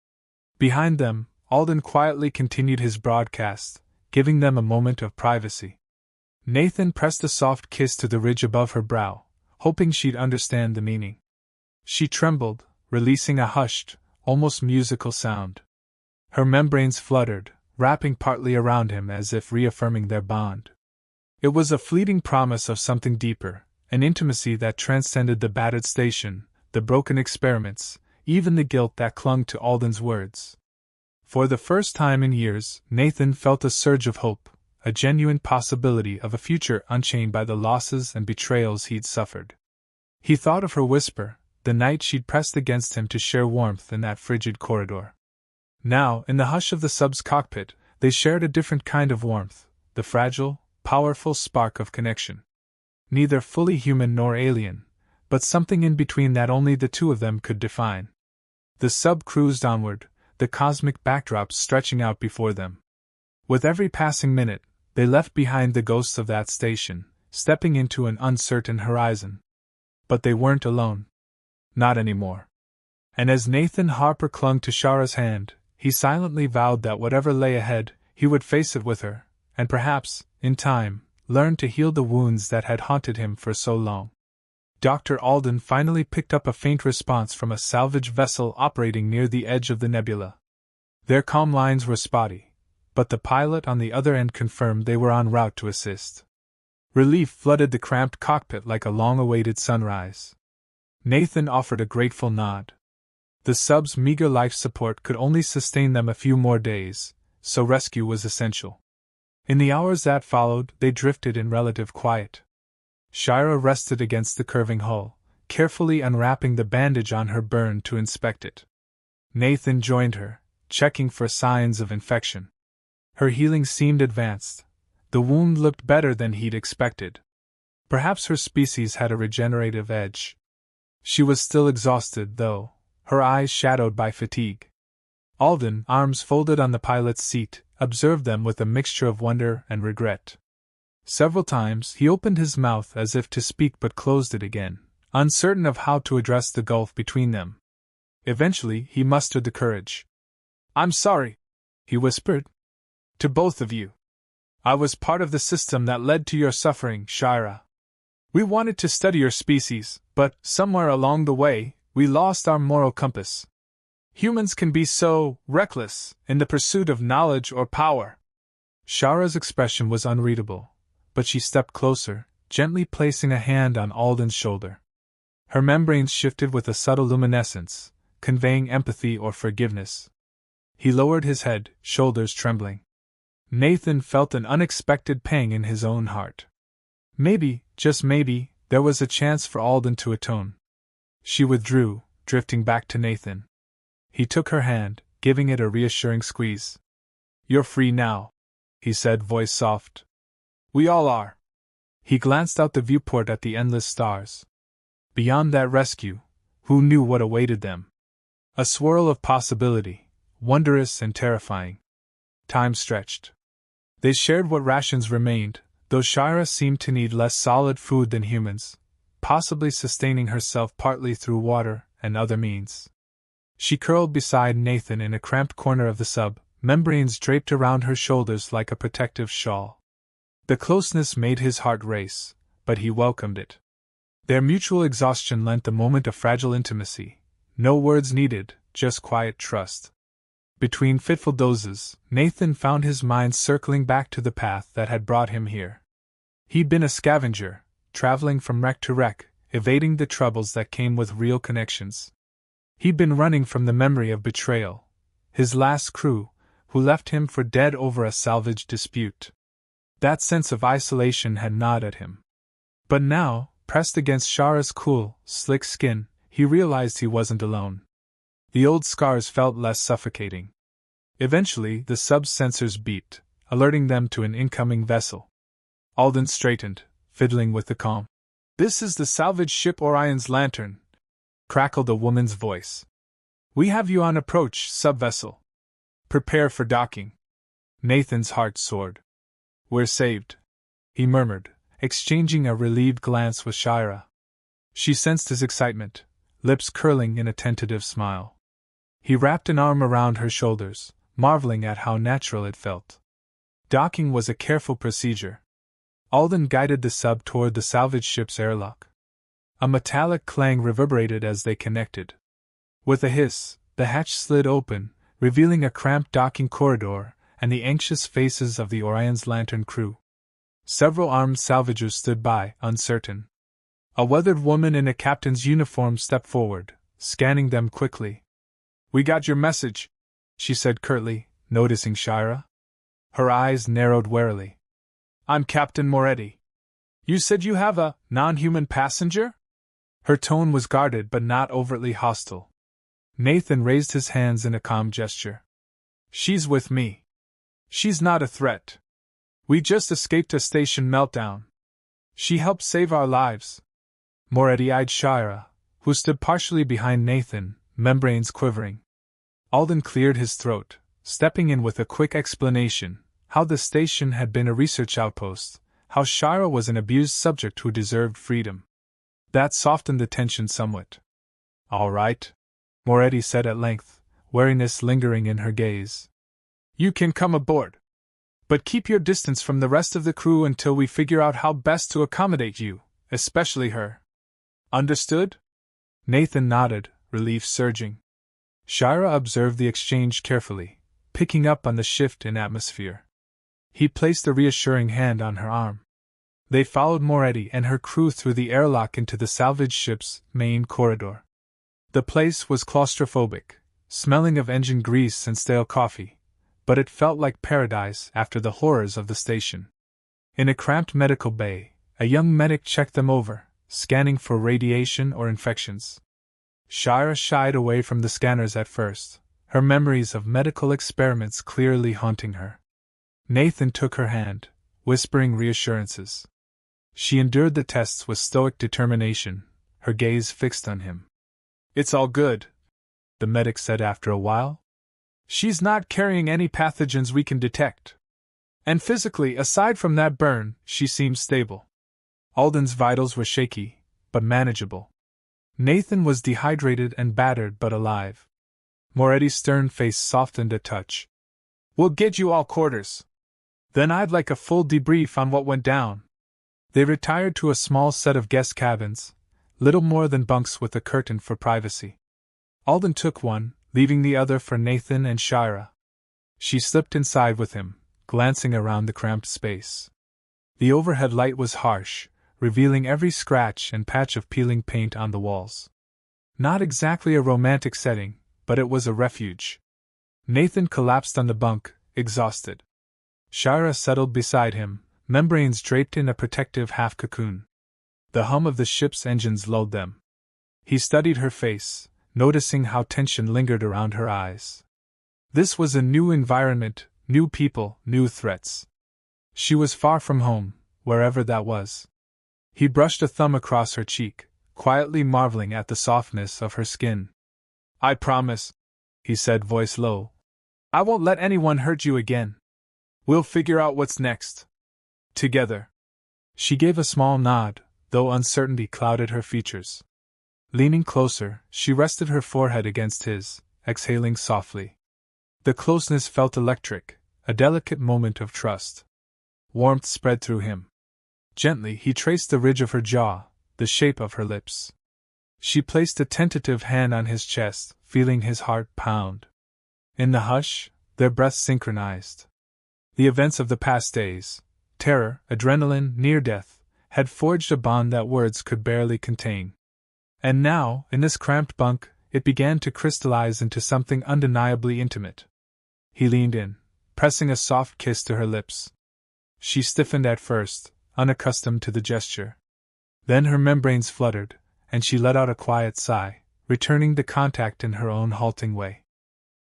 Behind them, Alden quietly continued his broadcast, giving them a moment of privacy. Nathan pressed a soft kiss to the ridge above her brow, hoping she'd understand the meaning. She trembled, releasing a hushed, almost musical sound. Her membranes fluttered, wrapping partly around him as if reaffirming their bond. It was a fleeting promise of something deeper, an intimacy that transcended the battered station, the broken experiments, even the guilt that clung to Alden's words. For the first time in years, Nathan felt a surge of hope, a genuine possibility of a future unchained by the losses and betrayals he'd suffered. He thought of her whisper, the night she'd pressed against him to share warmth in that frigid corridor. Now, in the hush of the sub's cockpit, they shared a different kind of warmth, the fragile, powerful spark of connection. Neither fully human nor alien, but something in between that only the two of them could define. The sub cruised onward, the cosmic backdrop stretching out before them. With every passing minute, they left behind the ghosts of that station, stepping into an uncertain horizon. But they weren't alone. Not anymore. And as Nathan Harper clung to Shara's hand, he silently vowed that whatever lay ahead, he would face it with her, and perhaps, in time, learn to heal the wounds that had haunted him for so long. Dr. Alden finally picked up a faint response from a salvage vessel operating near the edge of the nebula. Their comm lines were spotty, but the pilot on the other end confirmed they were en route to assist. Relief flooded the cramped cockpit like a long-awaited sunrise. Nathan offered a grateful nod. The sub's meager life support could only sustain them a few more days, so rescue was essential. In the hours that followed, they drifted in relative quiet. Shira rested against the curving hull, carefully unwrapping the bandage on her burn to inspect it. Nathan joined her, checking for signs of infection. Her healing seemed advanced. The wound looked better than he'd expected. Perhaps her species had a regenerative edge. She was still exhausted, though, her eyes shadowed by fatigue. Alden, arms folded on the pilot's seat, observed them with a mixture of wonder and regret. Several times he opened his mouth as if to speak but closed it again, uncertain of how to address the gulf between them. Eventually he mustered the courage. "I'm sorry," he whispered. "To both of you. I was part of the system that led to your suffering, Shira. We wanted to study your species, but, somewhere along the way, we lost our moral compass. Humans can be so reckless in the pursuit of knowledge or power." Shara's expression was unreadable, but she stepped closer, gently placing a hand on Alden's shoulder. Her membranes shifted with a subtle luminescence, conveying empathy or forgiveness. He lowered his head, shoulders trembling. Nathan felt an unexpected pang in his own heart. Maybe, just maybe, there was a chance for Alden to atone. She withdrew, drifting back to Nathan. He took her hand, giving it a reassuring squeeze. "You're free now," he said, voice soft. "We all are." He glanced out the viewport at the endless stars. Beyond that rescue, who knew what awaited them? A swirl of possibility, wondrous and terrifying. Time stretched. They shared what rations remained, though Shira seemed to need less solid food than humans, possibly sustaining herself partly through water and other means. She curled beside Nathan in a cramped corner of the sub, membranes draped around her shoulders like a protective shawl. The closeness made his heart race, but he welcomed it. Their mutual exhaustion lent the moment a fragile intimacy. No words needed, just quiet trust. Between fitful dozes, Nathan found his mind circling back to the path that had brought him here. He'd been a scavenger, traveling from wreck to wreck, evading the troubles that came with real connections. He'd been running from the memory of betrayal, his last crew, who left him for dead over a salvage dispute. That sense of isolation had gnawed at him. But now, pressed against Shara's cool, slick skin, he realized he wasn't alone. The old scars felt less suffocating. Eventually, the sub's sensors beeped, alerting them to an incoming vessel. Alden straightened, fiddling with the comm. "This is the salvage ship Orion's Lantern," crackled a woman's voice. "We have you on approach, sub-vessel. Prepare for docking." Nathan's heart soared. "We're saved," he murmured, exchanging a relieved glance with Shira. She sensed his excitement, lips curling in a tentative smile. He wrapped an arm around her shoulders, marveling at how natural it felt. Docking was a careful procedure. Alden guided the sub toward the salvage ship's airlock. A metallic clang reverberated as they connected. With a hiss, the hatch slid open, revealing a cramped docking corridor and the anxious faces of the Orion's Lantern crew. Several armed salvagers stood by, uncertain. A weathered woman in a captain's uniform stepped forward, scanning them quickly. "We got your message," she said curtly, noticing Shira. Her eyes narrowed warily. "I'm Captain Moretti. You said you have a non-human passenger?" Her tone was guarded but not overtly hostile. Nathan raised his hands in a calm gesture. "She's with me. She's not a threat. We just escaped a station meltdown. She helped save our lives." Moretti eyed Shira, who stood partially behind Nathan, membranes quivering. Alden cleared his throat, stepping in with a quick explanation, how the station had been a research outpost, how Shira was an abused subject who deserved freedom. That softened the tension somewhat. "All right," Moretti said at length, wariness lingering in her gaze. "You can come aboard. But keep your distance from the rest of the crew until we figure out how best to accommodate you, especially her. Understood?" Nathan nodded, relief surging. Shira observed the exchange carefully, picking up on the shift in atmosphere. He placed a reassuring hand on her arm. They followed Moretti and her crew through the airlock into the salvage ship's main corridor. The place was claustrophobic, smelling of engine grease and stale coffee, but it felt like paradise after the horrors of the station. In a cramped medical bay, a young medic checked them over, scanning for radiation or infections. Shira shied away from the scanners at first, her memories of medical experiments clearly haunting her. Nathan took her hand, whispering reassurances. She endured the tests with stoic determination, her gaze fixed on him. "It's all good," the medic said after a while. "She's not carrying any pathogens we can detect. And physically, aside from that burn, she seems stable." Alden's vitals were shaky, but manageable. Nathan was dehydrated and battered but alive. Moretti's stern face softened a touch. "We'll get you all quarters. Then I'd like a full debrief on what went down." They retired to a small set of guest cabins, little more than bunks with a curtain for privacy. Alden took one, leaving the other for Nathan and Shira. She slipped inside with him, glancing around the cramped space. The overhead light was harsh, revealing every scratch and patch of peeling paint on the walls. Not exactly a romantic setting, but it was a refuge. Nathan collapsed on the bunk, exhausted. Shira settled beside him, membranes draped in a protective half-cocoon. The hum of the ship's engines lulled them. He studied her face, noticing how tension lingered around her eyes. This was a new environment, new people, new threats. She was far from home, wherever that was. He brushed a thumb across her cheek, quietly marveling at the softness of her skin. "I promise," he said, voice low, "I won't let anyone hurt you again. We'll figure out what's next. Together." She gave a small nod, though uncertainty clouded her features. Leaning closer, she rested her forehead against his, exhaling softly. The closeness felt electric, a delicate moment of trust. warmth spread through him. Gently he traced the ridge of her jaw, the shape of her lips. She placed a tentative hand on his chest, feeling his heart pound. In the hush, their breaths synchronized. The events of the past days, terror, adrenaline, near death, had forged a bond that words could barely contain. And now, in this cramped bunk, it began to crystallize into something undeniably intimate. He leaned in, pressing a soft kiss to her lips. She stiffened at first, unaccustomed to the gesture. Then her membranes fluttered, and she let out a quiet sigh, returning the contact in her own halting way.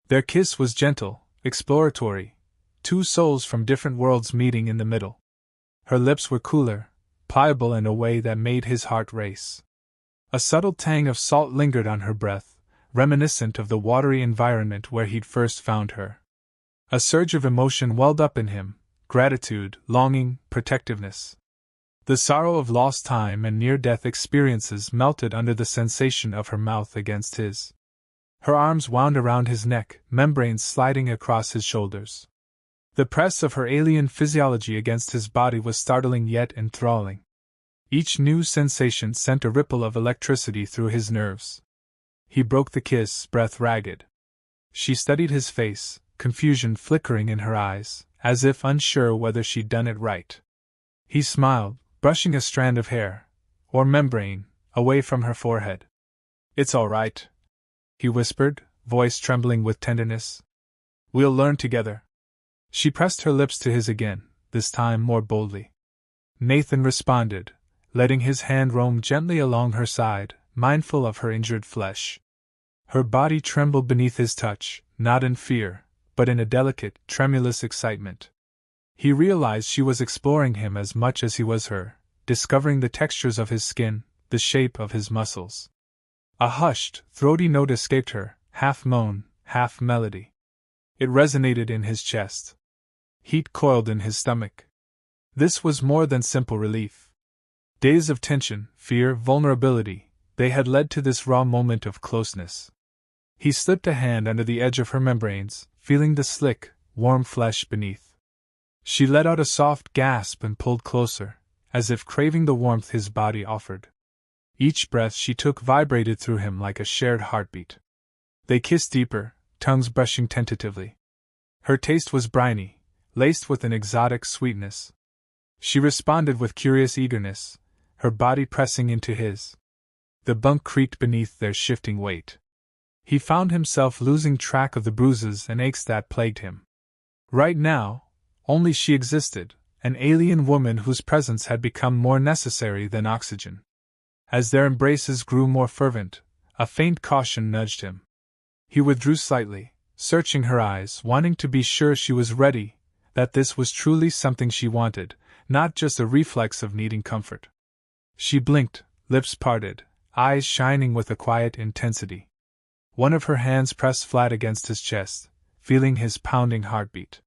Their kiss was gentle, exploratory, two souls from different worlds meeting in the middle. Her lips were cooler, pliable in a way that made his heart race. A subtle tang of salt lingered on her breath, reminiscent of the watery environment where he'd first found her. A surge of emotion welled up in him, gratitude, longing, protectiveness. The sorrow of lost time and near-death experiences melted under the sensation of her mouth against his. Her arms wound around his neck, membranes sliding across his shoulders. The press of her alien physiology against his body was startling yet enthralling. Each new sensation sent a ripple of electricity through his nerves. He broke the kiss, breath ragged. She studied his face, confusion flickering in her eyes, as if unsure whether she'd done it right. He smiled, brushing a strand of hair, or membrane, away from her forehead. "It's all right," he whispered, voice trembling with tenderness. "We'll learn together." She pressed her lips to his again, this time more boldly. Nathan responded, letting his hand roam gently along her side, mindful of her injured flesh. Her body trembled beneath his touch, not in fear, but in a delicate, tremulous excitement. He realized she was exploring him as much as he was her, discovering the textures of his skin, the shape of his muscles. A hushed, throaty note escaped her, half moan, half melody. It resonated in his chest. Heat coiled in his stomach. This was more than simple relief. Days of tension, fear, vulnerability, they had led to this raw moment of closeness. He slipped a hand under the edge of her membranes, feeling the slick, warm flesh beneath. She let out a soft gasp and pulled closer, as if craving the warmth his body offered. Each breath she took vibrated through him like a shared heartbeat. They kissed deeper, tongues brushing tentatively. Her taste was briny, laced with an exotic sweetness. She responded with curious eagerness, her body pressing into his. The bunk creaked beneath their shifting weight. He found himself losing track of the bruises and aches that plagued him. Right now, only she existed, an alien woman whose presence had become more necessary than oxygen. As their embraces grew more fervent, a faint caution nudged him. He withdrew slightly, searching her eyes, wanting to be sure she was ready, that this was truly something she wanted, not just a reflex of needing comfort. She blinked, lips parted, eyes shining with a quiet intensity. One of her hands pressed flat against his chest, feeling his pounding heartbeat.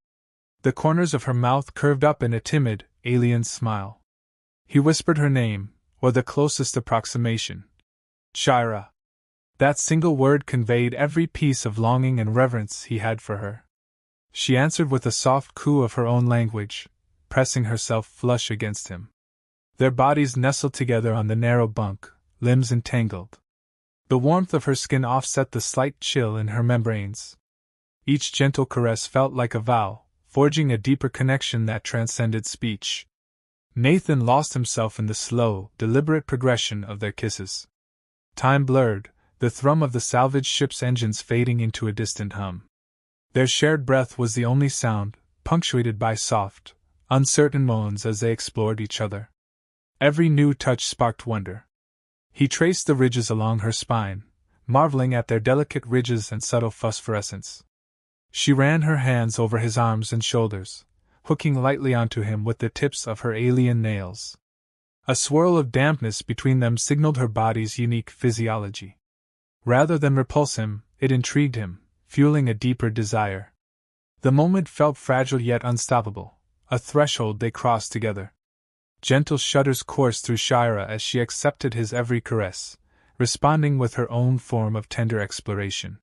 The corners of her mouth curved up in a timid, alien smile. He whispered her name, or the closest approximation. Shira. That single word conveyed every piece of longing and reverence he had for her. She answered with a soft coo of her own language, pressing herself flush against him. Their bodies nestled together on the narrow bunk, limbs entangled. The warmth of her skin offset the slight chill in her membranes. Each gentle caress felt like a vow, forging a deeper connection that transcended speech. Nathan lost himself in the slow, deliberate progression of their kisses. Time blurred, the thrum of the salvage ship's engines fading into a distant hum. Their shared breath was the only sound, punctuated by soft, uncertain moans as they explored each other. Every new touch sparked wonder. He traced the ridges along her spine, marveling at their delicate ridges and subtle phosphorescence. She ran her hands over his arms and shoulders, hooking lightly onto him with the tips of her alien nails. A swirl of dampness between them signaled her body's unique physiology. Rather than repulse him, it intrigued him, fueling a deeper desire. The moment felt fragile yet unstoppable, a threshold they crossed together. Gentle shudders coursed through Shira as she accepted his every caress, responding with her own form of tender exploration.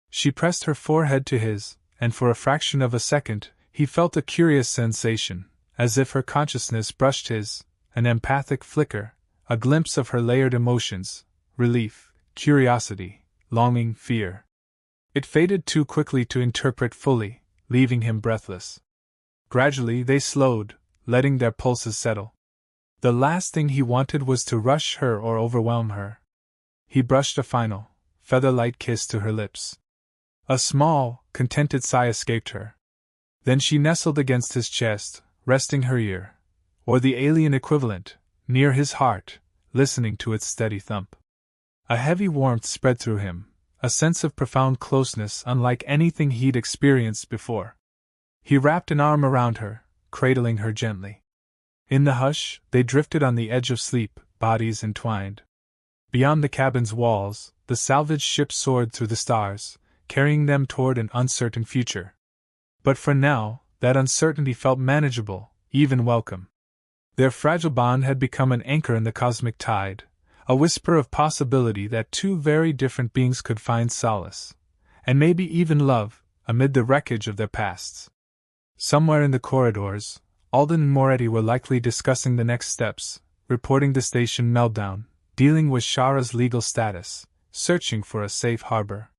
She pressed her forehead to his, and for a fraction of a second, he felt a curious sensation, As if her consciousness brushed his, an empathic flicker, a glimpse of her layered emotions: relief, curiosity, longing, fear. It faded too quickly to interpret fully, leaving him breathless. Gradually they slowed, letting their pulses settle. The last thing he wanted was to rush her or overwhelm her. He brushed a final, feather-light kiss to her lips. A small, contented sigh escaped her. Then she nestled against his chest, resting her ear, or the alien equivalent, near his heart, listening to its steady thump. A heavy warmth spread through him, a sense of profound closeness unlike anything he'd experienced before. He wrapped an arm around her, cradling her gently. In the hush, they drifted on the edge of sleep, bodies entwined. Beyond the cabin's walls, the salvage ship soared through the stars, carrying them toward an uncertain future. But for now, that uncertainty felt manageable, even welcome. Their fragile bond had become an anchor in the cosmic tide, a whisper of possibility that two very different beings could find solace, and maybe even love, amid the wreckage of their pasts. Somewhere in the corridors, Alden and Moretti were likely discussing the next steps, reporting the station meltdown, dealing with Shara's legal status, searching for a safe harbor.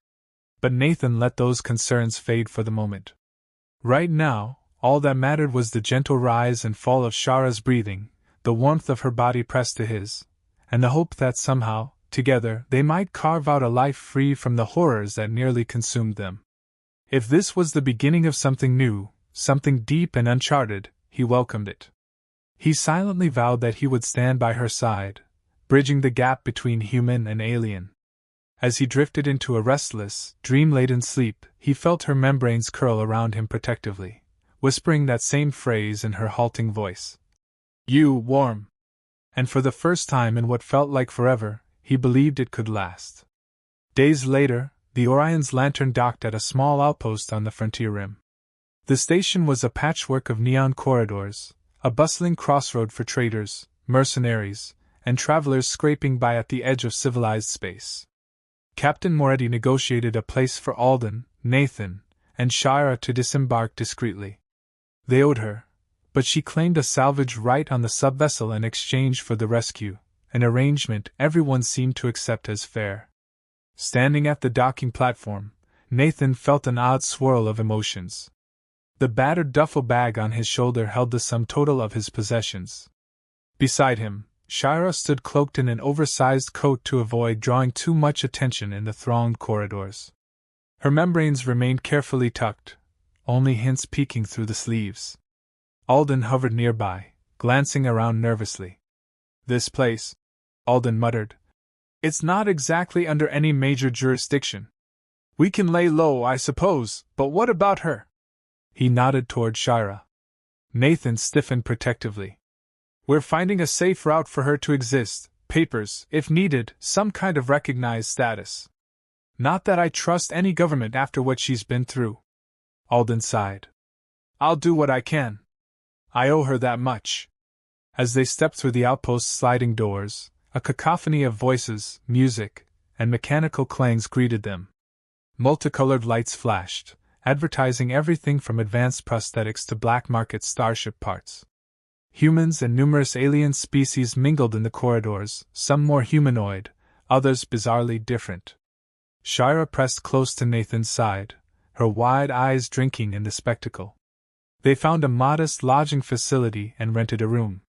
But Nathan let those concerns fade for the moment. Right now, all that mattered was the gentle rise and fall of Shara's breathing, the warmth of her body pressed to his, and the hope that somehow, together, they might carve out a life free from the horrors that nearly consumed them. If this was the beginning of something new, something deep and uncharted, he welcomed it. He silently vowed that he would stand by her side, bridging the gap between human and alien. As he drifted into a restless, dream-laden sleep, he felt her membranes curl around him protectively, whispering that same phrase in her halting voice. "You, warm." And for the first time in what felt like forever, he believed it could last. Days later, the Orion's lantern docked at a small outpost on the frontier rim. The station was a patchwork of neon corridors, a bustling crossroad for traders, mercenaries, and travelers scraping by at the edge of civilized space. Captain Moretti negotiated a place for Alden, Nathan, and Shira to disembark discreetly. They owed her, but she claimed a salvage right on the subvessel in exchange for the rescue, an arrangement everyone seemed to accept as fair. Standing at the docking platform, Nathan felt an odd swirl of emotions. The battered duffel bag on his shoulder held the sum total of his possessions. Beside him, Shira stood cloaked in an oversized coat to avoid drawing too much attention in the thronged corridors. Her membranes remained carefully tucked, only hints peeking through the sleeves. Alden hovered nearby, glancing around nervously. "This place," Alden muttered. "It's not exactly under any major jurisdiction. We can lay low, I suppose, but what about her?" He nodded toward Shira. Nathan stiffened protectively. "We're finding a safe route for her to exist, papers, if needed, some kind of recognized status. Not that I trust any government after what she's been through." Alden sighed. "I'll do what I can. I owe her that much." As they stepped through the outpost's sliding doors, a cacophony of voices, music, and mechanical clangs greeted them. Multicolored lights flashed, advertising everything from advanced prosthetics to black market starship parts. Humans and numerous alien species mingled in the corridors, some more humanoid, others bizarrely different. Shira pressed close to Nathan's side, her wide eyes drinking in the spectacle. They found a modest lodging facility and rented a room.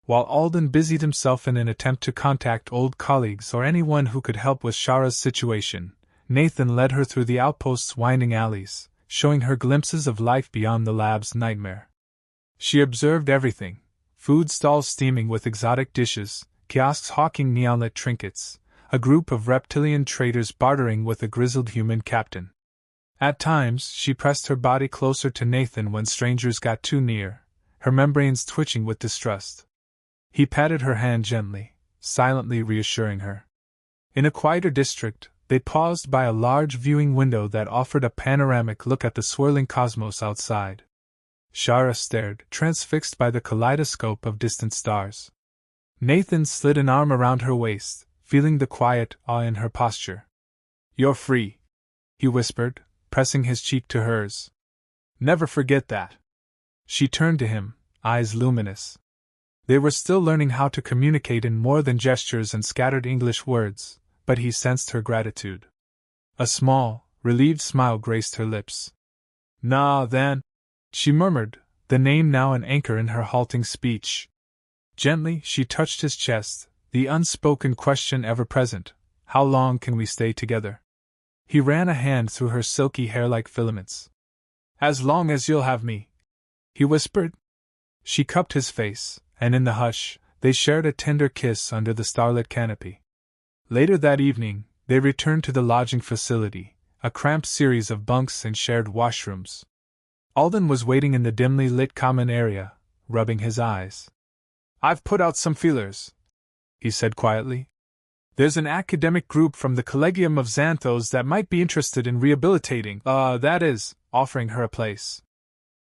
While Alden busied himself in an attempt to contact old colleagues or anyone who could help with Shara's situation, Nathan led her through the outpost's winding alleys, showing her glimpses of life beyond the lab's nightmare. She observed everything: food stalls steaming with exotic dishes, kiosks hawking neon-lit trinkets, a group of reptilian traders bartering with a grizzled human captain. At times, she pressed her body closer to Nathan when strangers got too near, her membranes twitching with distrust. He patted her hand gently, silently reassuring her. In a quieter district, they paused by a large viewing window that offered a panoramic look at the swirling cosmos outside. Shara stared, transfixed by the kaleidoscope of distant stars. Nathan slid an arm around her waist, feeling the quiet awe in her posture. "You're free," he whispered, pressing his cheek to hers. "Never forget that." She turned to him, eyes luminous. They were still learning how to communicate in more than gestures and scattered English words, but he sensed her gratitude. A small, relieved smile graced her lips. "Nah, then," she murmured, the name now an anchor in her halting speech. Gently, she touched his chest, the unspoken question ever present: how long can we stay together? He ran a hand through her silky hair like filaments. "As long as you'll have me," he whispered. She cupped his face, and in the hush, they shared a tender kiss under the starlit canopy. Later that evening, they returned to the lodging facility, a cramped series of bunks and shared washrooms. Alden was waiting in the dimly lit common area, rubbing his eyes. "I've put out some feelers," he said quietly. "There's an academic group from the Collegium of Xanthos that might be interested in rehabilitating, that is, offering her a place.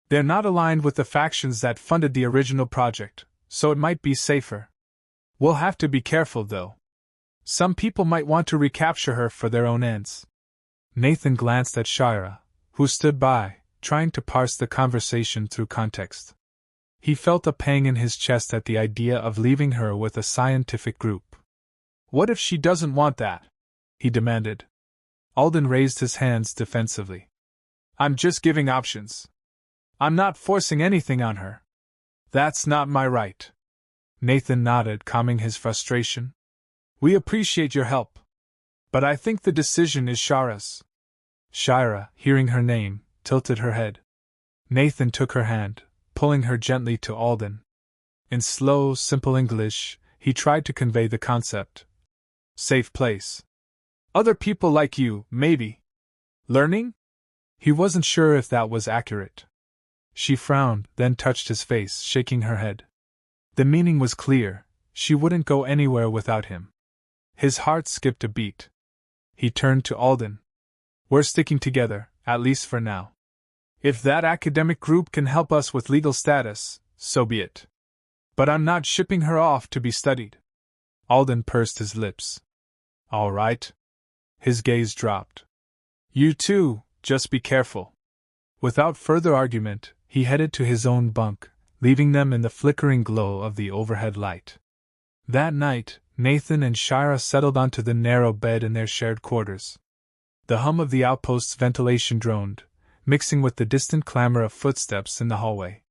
They're not aligned with the factions that funded the original project, so it might be safer. We'll have to be careful, though. Some people might want to recapture her for their own ends." Nathan glanced at Shira, who stood by, trying to parse the conversation through context. He felt a pang in his chest at the idea of leaving her with a scientific group. "What if she doesn't want that?" he demanded. Alden raised his hands defensively. "I'm just giving options. I'm not forcing anything on her." "That's not my right." Nathan nodded, calming his frustration. "We appreciate your help. But I think the decision is Shira's." Shira, hearing her name, tilted her head. Nathan took her hand, pulling her gently to Alden. In slow, simple English, he tried to convey the concept. "Safe place. Other people like you, maybe. Learning?" He wasn't sure if that was accurate. She frowned, then touched his face, shaking her head. The meaning was clear: she wouldn't go anywhere without him. His heart skipped a beat. He turned to Alden. "We're sticking together, at least for now. If that academic group can help us with legal status, so be it. But I'm not shipping her off to be studied." Alden pursed his lips. "All right." His gaze dropped. "You too, just be careful." Without further argument, he headed to his own bunk, leaving them in the flickering glow of the overhead light. That night, Nathan and Shira settled onto the narrow bed in their shared quarters. The hum of the outpost's ventilation droned, mixing with the distant clamor of footsteps in the hallway.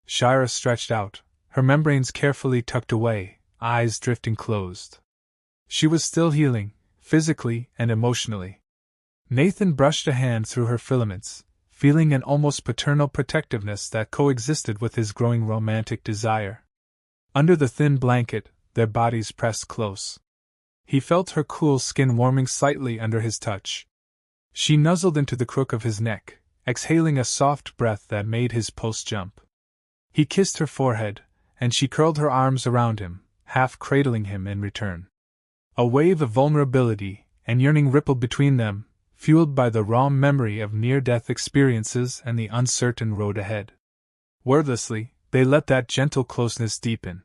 Shira stretched out, her membranes carefully tucked away, eyes drifting closed. She was still healing, physically and emotionally. Nathan brushed a hand through her filaments, feeling an almost paternal protectiveness that coexisted with his growing romantic desire. Under the thin blanket, their bodies pressed close. He felt her cool skin warming slightly under his touch. She nuzzled into the crook of his neck, exhaling a soft breath that made his pulse jump. He kissed her forehead, and she curled her arms around him, half cradling him in return. A wave of vulnerability and yearning rippled between them, fueled by the raw memory of near-death experiences and the uncertain road ahead. Wordlessly, they let that gentle closeness deepen.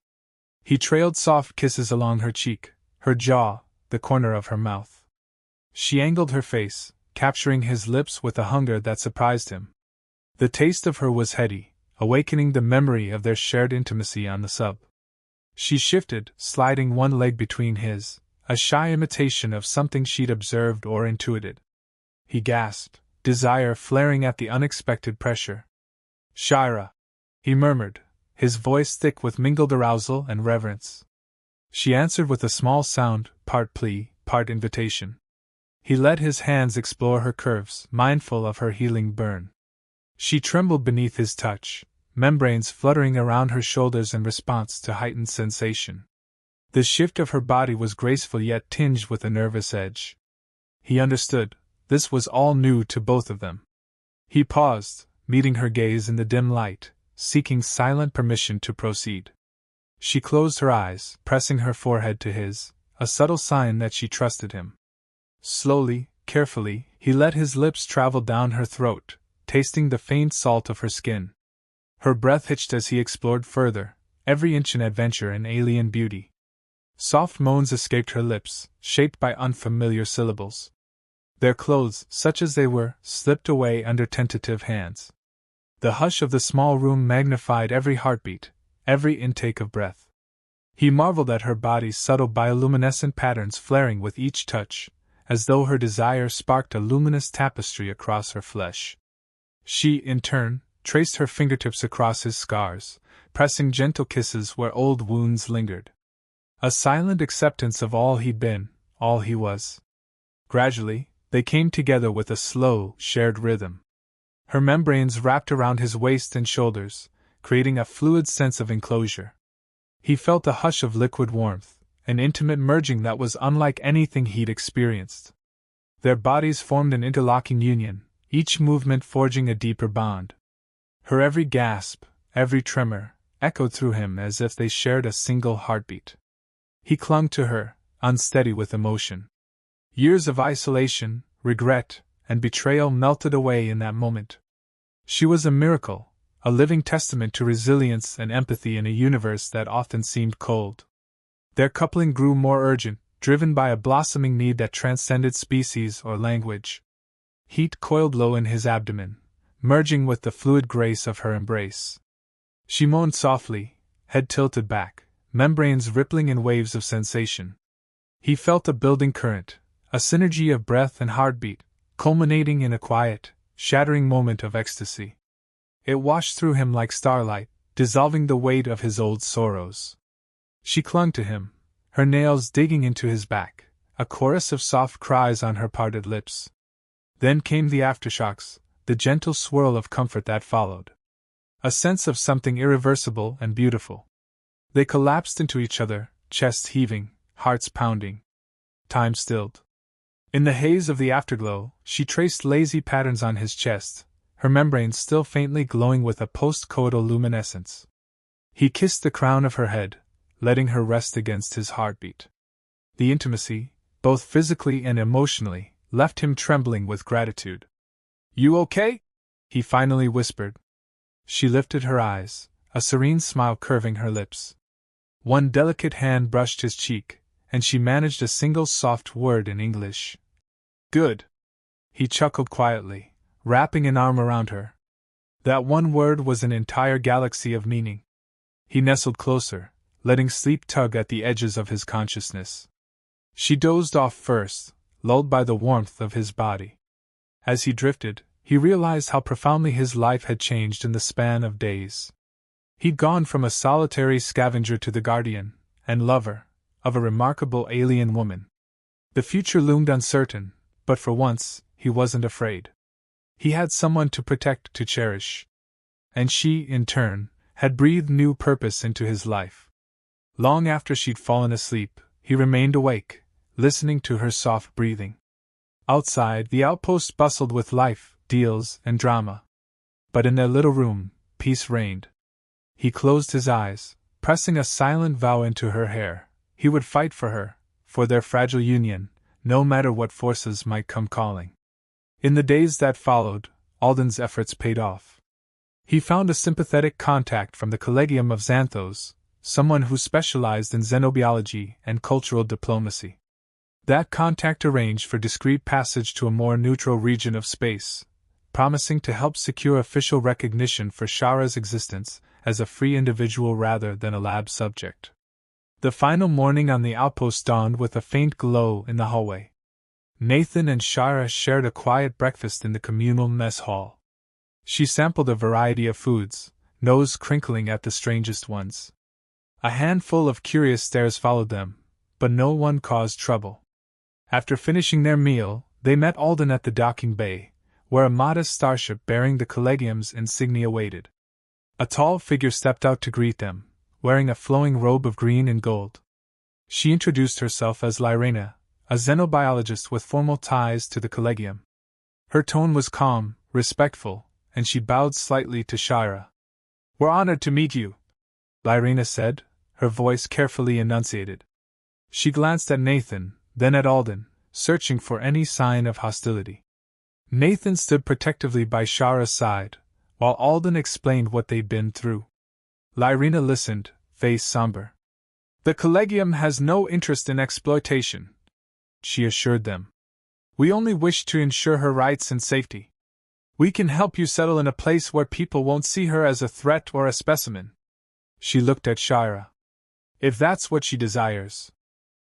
He trailed soft kisses along her cheek, her jaw, the corner of her mouth. She angled her face, capturing his lips with a hunger that surprised him. The taste of her was heady, awakening the memory of their shared intimacy on the sub. She shifted, sliding one leg between his, a shy imitation of something she'd observed or intuited. He gasped, desire flaring at the unexpected pressure. "Shira," he murmured, his voice thick with mingled arousal and reverence. She answered with a small sound, part plea, part invitation. He let his hands explore her curves, mindful of her healing burn. She trembled beneath his touch, membranes fluttering around her shoulders in response to heightened sensation. The shift of her body was graceful yet tinged with a nervous edge. He understood, this was all new to both of them. He paused, meeting her gaze in the dim light, seeking silent permission to proceed. She closed her eyes, pressing her forehead to his, a subtle sign that she trusted him. Slowly, carefully, he let his lips travel down her throat, tasting the faint salt of her skin. Her breath hitched as he explored further, every inch an adventure in alien beauty. Soft moans escaped her lips, shaped by unfamiliar syllables. Their clothes, such as they were, slipped away under tentative hands. The hush of the small room magnified every heartbeat, every intake of breath. He marveled at her body's subtle bioluminescent patterns flaring with each touch, as though her desire sparked a luminous tapestry across her flesh. She, in turn, traced her fingertips across his scars, pressing gentle kisses where old wounds lingered. A silent acceptance of all he'd been, all he was. Gradually, they came together with a slow, shared rhythm. Her membranes wrapped around his waist and shoulders, creating a fluid sense of enclosure. He felt a hush of liquid warmth, an intimate merging that was unlike anything he'd experienced. Their bodies formed an interlocking union, each movement forging a deeper bond. Her every gasp, every tremor, echoed through him as if they shared a single heartbeat. He clung to her, unsteady with emotion. Years of isolation, regret, and betrayal melted away in that moment. She was a miracle, a living testament to resilience and empathy in a universe that often seemed cold. Their coupling grew more urgent, driven by a blossoming need that transcended species or language. Heat coiled low in his abdomen, merging with the fluid grace of her embrace. She moaned softly, head tilted back, membranes rippling in waves of sensation. He felt a building current, a synergy of breath and heartbeat, culminating in a quiet, shattering moment of ecstasy. It washed through him like starlight, dissolving the weight of his old sorrows. She clung to him, her nails digging into his back, a chorus of soft cries on her parted lips. Then came the aftershocks, the gentle swirl of comfort that followed. A sense of something irreversible and beautiful. They collapsed into each other, chests heaving, hearts pounding. Time stilled. In the haze of the afterglow, she traced lazy patterns on his chest, her membranes still faintly glowing with a post-coital luminescence. He kissed the crown of her head, letting her rest against his heartbeat. The intimacy, both physically and emotionally, left him trembling with gratitude. "You okay?" he finally whispered. She lifted her eyes, a serene smile curving her lips. One delicate hand brushed his cheek, and she managed a single soft word in English. "Good." He chuckled quietly, wrapping an arm around her. That one word was an entire galaxy of meaning. He nestled closer, letting sleep tug at the edges of his consciousness. She dozed off first, lulled by the warmth of his body. As he drifted, he realized how profoundly his life had changed in the span of days. He'd gone from a solitary scavenger to the guardian and lover of a remarkable alien woman. The future loomed uncertain, but for once, he wasn't afraid. He had someone to protect, to cherish. And she, in turn, had breathed new purpose into his life. Long after she'd fallen asleep, he remained awake, listening to her soft breathing. Outside, the outpost bustled with life, deals, and drama. But in their little room, peace reigned. He closed his eyes, pressing a silent vow into her hair. He would fight for her, for their fragile union, no matter what forces might come calling. In the days that followed, Alden's efforts paid off. He found a sympathetic contact from the Collegium of Xanthos, someone who specialized in xenobiology and cultural diplomacy. That contact arranged for discreet passage to a more neutral region of space, promising to help secure official recognition for Shara's existence as a free individual rather than a lab subject. The final morning on the outpost dawned with a faint glow in the hallway. Nathan and Shara shared a quiet breakfast in the communal mess hall. She sampled a variety of foods, nose crinkling at the strangest ones. A handful of curious stares followed them, but no one caused trouble. After finishing their meal, they met Alden at the docking bay, where a modest starship bearing the Collegium's insignia waited. A tall figure stepped out to greet them, wearing a flowing robe of green and gold. She introduced herself as Lyrena, a xenobiologist with formal ties to the Collegium. Her tone was calm, respectful, and she bowed slightly to Shara. "We're honored to meet you," Lyrena said, her voice carefully enunciated. She glanced at Nathan, then at Alden, searching for any sign of hostility. Nathan stood protectively by Shara's side, while Alden explained what they'd been through. Lyrena listened, face somber. "The Collegium has no interest in exploitation," she assured them. "We only wish to ensure her rights and safety." We can help you settle in a place where people won't see her as a threat or a specimen. She looked at Shira. If that's what she desires.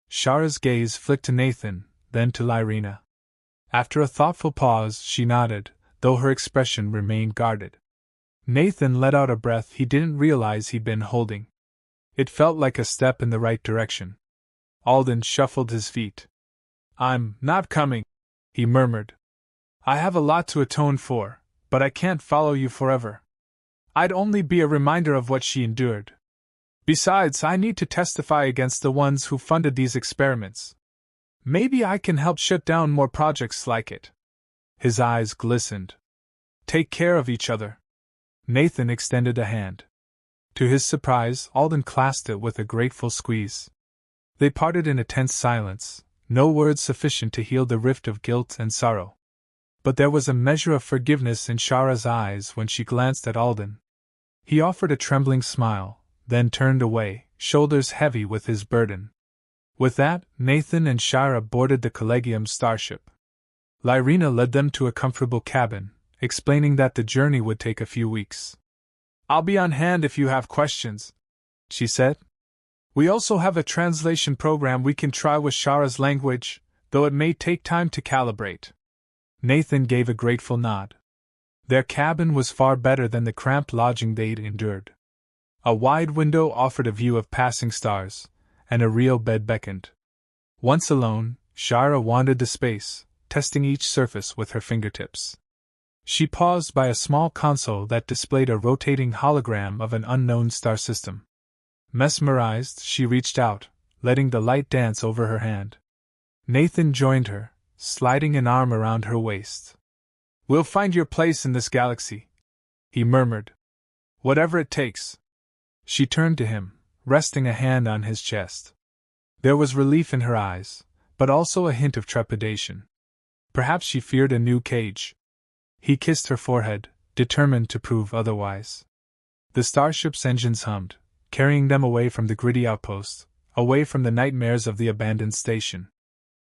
Shara's gaze flicked to Nathan, then to Lyrina. After a thoughtful pause, she nodded, though her expression remained guarded. Nathan let out a breath he didn't realize he'd been holding. It felt like a step in the right direction. Alden shuffled his feet. I'm not coming, he murmured. I have a lot to atone for, but I can't follow you forever. I'd only be a reminder of what she endured. Besides, I need to testify against the ones who funded these experiments. Maybe I can help shut down more projects like it. His eyes glistened. Take care of each other. Nathan extended a hand. To his surprise, Alden clasped it with a grateful squeeze. They parted in a tense silence, no words sufficient to heal the rift of guilt and sorrow. But there was a measure of forgiveness in Shara's eyes when she glanced at Alden. He offered a trembling smile, then turned away, shoulders heavy with his burden. With that, Nathan and Shara boarded the Collegium starship. Lyrina led them to a comfortable cabin, explaining that the journey would take a few weeks. I'll be on hand if you have questions, she said. We also have a translation program we can try with Shara's language, though it may take time to calibrate. Nathan gave a grateful nod. Their cabin was far better than the cramped lodging they'd endured. A wide window offered a view of passing stars, and a real bed beckoned. Once alone, Shara wandered the space, testing each surface with her fingertips. She paused by a small console that displayed a rotating hologram of an unknown star system. Mesmerized, she reached out, letting the light dance over her hand. Nathan joined her, sliding an arm around her waist. We'll find your place in this galaxy, he murmured. Whatever it takes. She turned to him, resting a hand on his chest. There was relief in her eyes, but also a hint of trepidation. Perhaps she feared a new cage. He kissed her forehead, determined to prove otherwise. The starship's engines hummed, carrying them away from the gritty outpost, away from the nightmares of the abandoned station.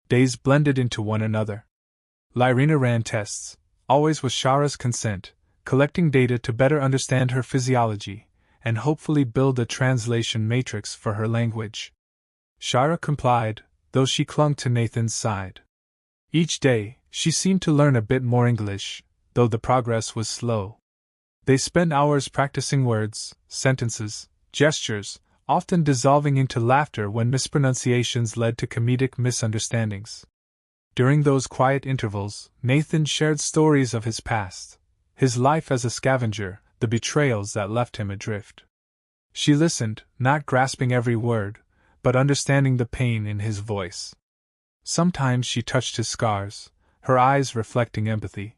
Days blended into one another. Lyrina ran tests, always with Shara's consent, collecting data to better understand her physiology, and hopefully build a translation matrix for her language. Shara complied, though she clung to Nathan's side. Each day, she seemed to learn a bit more English, though the progress was slow. They spent hours practicing words, sentences, gestures, often dissolving into laughter when mispronunciations led to comedic misunderstandings. During those quiet intervals, Nathan shared stories of his past, his life as a scavenger, the betrayals that left him adrift. She listened, not grasping every word, but understanding the pain in his voice. Sometimes she touched his scars, her eyes reflecting empathy.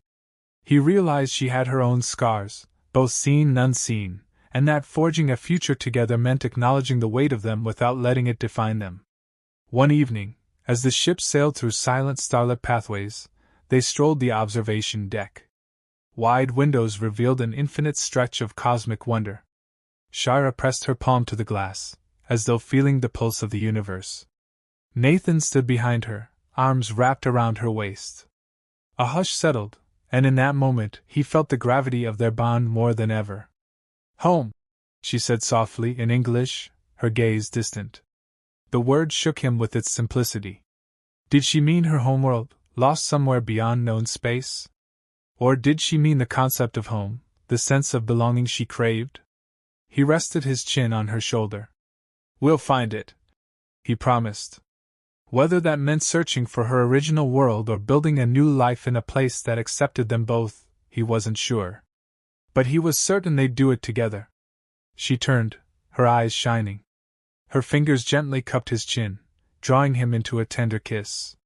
He realized she had her own scars, both seen and unseen, and that forging a future together meant acknowledging the weight of them without letting it define them. One evening, as the ship sailed through silent starlit pathways, they strolled the observation deck. Wide windows revealed an infinite stretch of cosmic wonder. Shara pressed her palm to the glass, as though feeling the pulse of the universe. Nathan stood behind her, arms wrapped around her waist. A hush settled, and in that moment he felt the gravity of their bond more than ever. Home, she said softly in English, her gaze distant. The word shook him with its simplicity. Did she mean her homeworld, lost somewhere beyond known space? Or did she mean the concept of home, the sense of belonging she craved? He rested his chin on her shoulder. We'll find it, he promised. Whether that meant searching for her original world or building a new life in a place that accepted them both, he wasn't sure. But he was certain they'd do it together. She turned, her eyes shining. Her fingers gently cupped his chin, drawing him into a tender kiss.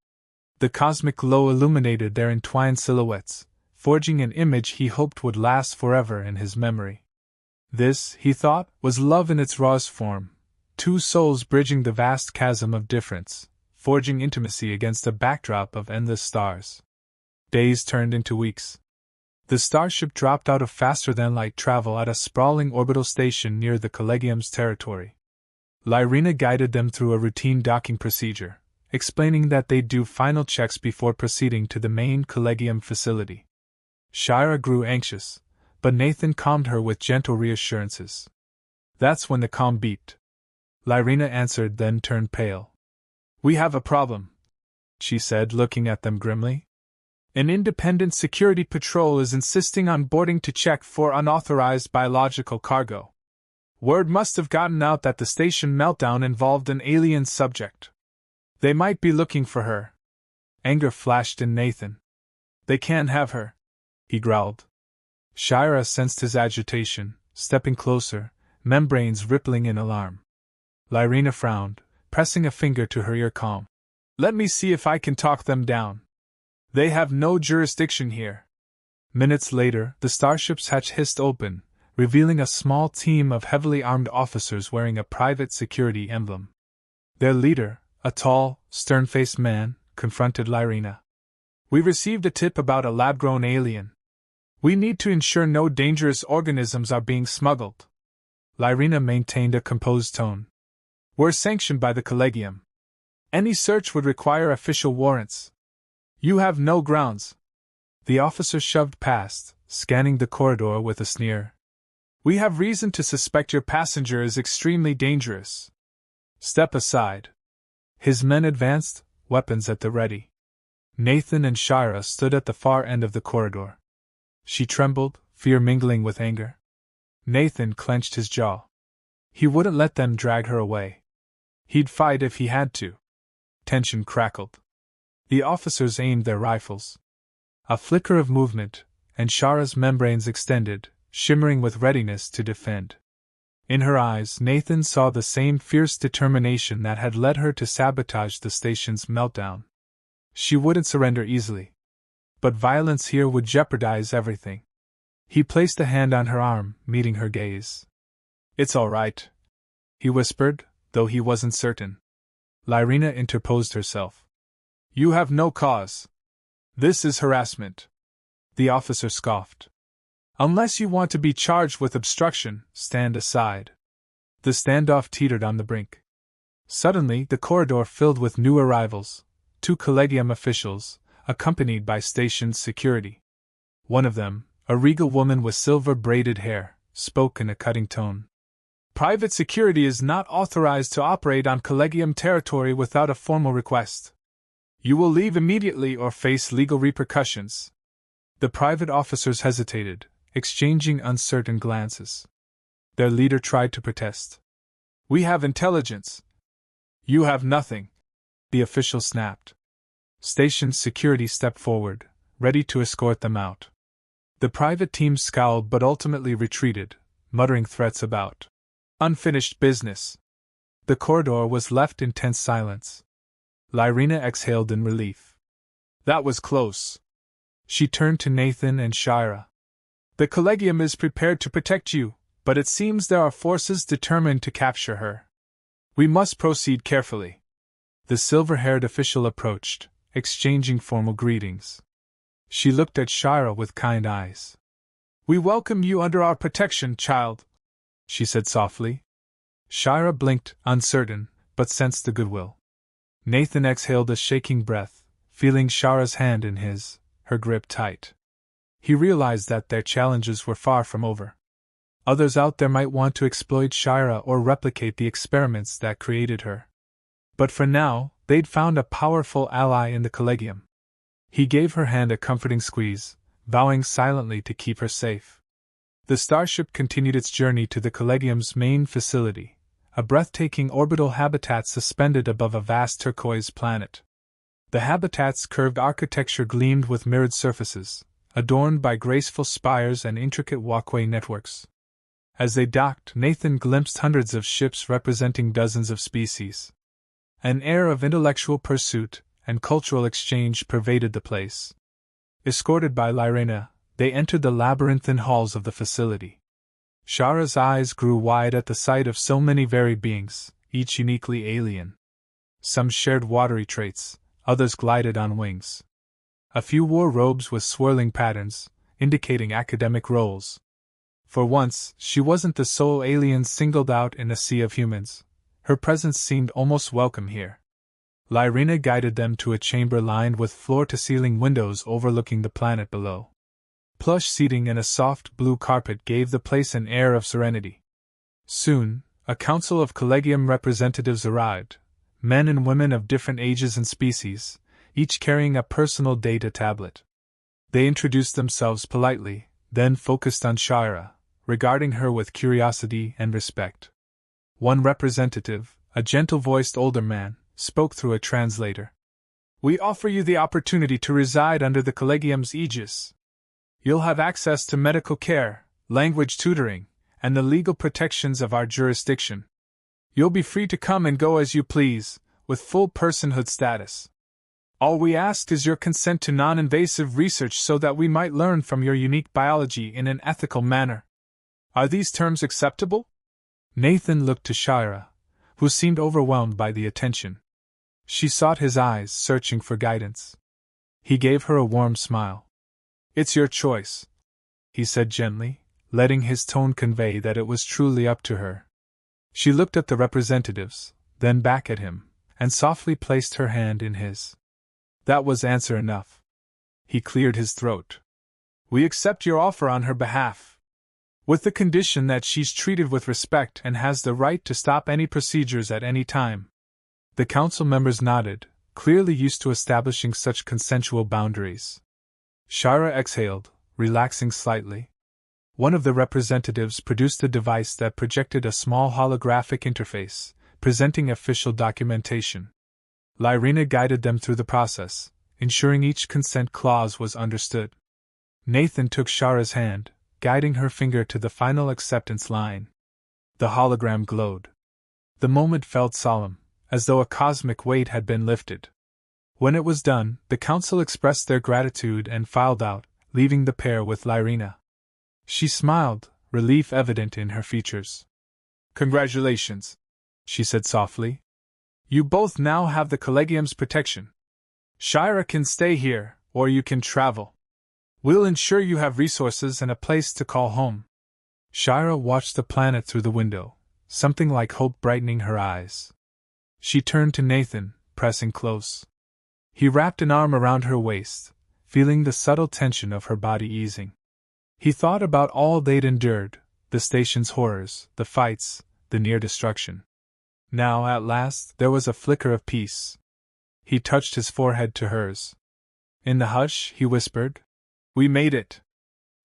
The cosmic glow illuminated their entwined silhouettes, forging an image he hoped would last forever in his memory. This, he thought, was love in its rawest form, two souls bridging the vast chasm of difference, forging intimacy against a backdrop of endless stars. Days turned into weeks. The starship dropped out of faster-than-light travel at a sprawling orbital station near the Collegium's territory. Lyrina guided them through a routine docking procedure, explaining that they'd do final checks before proceeding to the main Collegium facility. Shira grew anxious, but Nathan calmed her with gentle reassurances. That's when the calm beeped. Lyrina answered, then turned pale. We have a problem, she said, looking at them grimly. An independent security patrol is insisting on boarding to check for unauthorized biological cargo. Word must have gotten out that the station meltdown involved an alien subject. They might be looking for her. Anger flashed in Nathan. They can't have her, he growled. Shira sensed his agitation, stepping closer, membranes rippling in alarm. Lyrina frowned, pressing a finger to her ear. Calm. Let me see if I can talk them down. They have no jurisdiction here. Minutes later, the starship's hatch hissed open, revealing a small team of heavily armed officers wearing a private security emblem. Their leader, a tall, stern-faced man, confronted Lyrina. We received a tip about a lab-grown alien. We need to ensure no dangerous organisms are being smuggled. Lyrina maintained a composed tone. We're sanctioned by the Collegium. Any search would require official warrants. You have no grounds. The officer shoved past, scanning the corridor with a sneer. We have reason to suspect your passenger is extremely dangerous. Step aside. His men advanced, weapons at the ready. Nathan and Shira stood at the far end of the corridor. She trembled, fear mingling with anger. Nathan clenched his jaw. He wouldn't let them drag her away. He'd fight if he had to. Tension crackled. The officers aimed their rifles. A flicker of movement, and Shira's membranes extended, shimmering with readiness to defend. In her eyes, Nathan saw the same fierce determination that had led her to sabotage the station's meltdown. She wouldn't surrender easily. But violence here would jeopardize everything. He placed a hand on her arm, meeting her gaze. It's all right, he whispered, though he wasn't certain. Lyrina interposed herself. You have no cause. This is harassment. The officer scoffed. Unless you want to be charged with obstruction, stand aside. The standoff teetered on the brink. Suddenly, the corridor filled with new arrivals, 2 Collegium officials, accompanied by station security. One of them, a regal woman with silver-braided hair, spoke in a cutting tone. Private security is not authorized to operate on Collegium territory without a formal request. You will leave immediately or face legal repercussions. The private officers hesitated, exchanging uncertain glances. Their leader tried to protest. We have intelligence. You have nothing, the official snapped. Station security stepped forward, ready to escort them out. The private team scowled but ultimately retreated, muttering threats about unfinished business. The corridor was left in tense silence. Lyrina exhaled in relief. That was close. She turned to Nathan and Shira. The Collegium is prepared to protect you, but it seems there are forces determined to capture her. We must proceed carefully. The silver-haired official approached, exchanging formal greetings. She looked at Shira with kind eyes. We welcome you under our protection, child, she said softly. Shira blinked, uncertain, but sensed the goodwill. Nathan exhaled a shaking breath, feeling Shira's hand in his, her grip tight. He realized that their challenges were far from over. Others out there might want to exploit Shira or replicate the experiments that created her. But for now, they'd found a powerful ally in the Collegium. He gave her hand a comforting squeeze, vowing silently to keep her safe. The starship continued its journey to the Collegium's main facility, a breathtaking orbital habitat suspended above a vast turquoise planet. The habitat's curved architecture gleamed with mirrored surfaces, adorned by graceful spires and intricate walkway networks. As they docked, Nathan glimpsed hundreds of ships representing dozens of species. An air of intellectual pursuit and cultural exchange pervaded the place. Escorted by Lyrina, they entered the labyrinthine halls of the facility. Shira's eyes grew wide at the sight of so many varied beings, each uniquely alien. Some shared watery traits, others glided on wings. A few wore robes with swirling patterns, indicating academic roles. For once, she wasn't the sole alien singled out in a sea of humans. Her presence seemed almost welcome here. Lyrina guided them to a chamber lined with floor-to-ceiling windows overlooking the planet below. Plush seating and a soft blue carpet gave the place an air of serenity. Soon, a council of Collegium representatives arrived, men and women of different ages and species, each carrying a personal data tablet. They introduced themselves politely, then focused on Shira, regarding her with curiosity and respect. One representative, a gentle-voiced older man, spoke through a translator. "We offer you the opportunity to reside under the Collegium's aegis. You'll have access to medical care, language tutoring, and the legal protections of our jurisdiction. You'll be free to come and go as you please, with full personhood status. All we ask is your consent to non-invasive research so that we might learn from your unique biology in an ethical manner. Are these terms acceptable?" Nathan looked to Shira, who seemed overwhelmed by the attention. She sought his eyes, searching for guidance. He gave her a warm smile. "It's your choice," he said gently, letting his tone convey that it was truly up to her. She looked at the representatives, then back at him, and softly placed her hand in his. That was answer enough. He cleared his throat. "We accept your offer on her behalf, with the condition that she's treated with respect and has the right to stop any procedures at any time." The council members nodded, clearly used to establishing such consensual boundaries. Shira exhaled, relaxing slightly. One of the representatives produced a device that projected a small holographic interface, presenting official documentation. Lyrina guided them through the process, ensuring each consent clause was understood. Nathan took Shira's hand, guiding her finger to the final acceptance line. The hologram glowed. The moment felt solemn, as though a cosmic weight had been lifted. When it was done, the council expressed their gratitude and filed out, leaving the pair with Lyrina. She smiled, relief evident in her features. "Congratulations," she said softly. "You both now have the Collegium's protection. Shira can stay here, or you can travel. We'll ensure you have resources and a place to call home." Shira watched the planet through the window, something like hope brightening her eyes. She turned to Nathan, pressing close. He wrapped an arm around her waist, feeling the subtle tension of her body easing. He thought about all they'd endured, the station's horrors, the fights, the near destruction. Now, at last, there was a flicker of peace. He touched his forehead to hers. In the hush, he whispered, "We made it."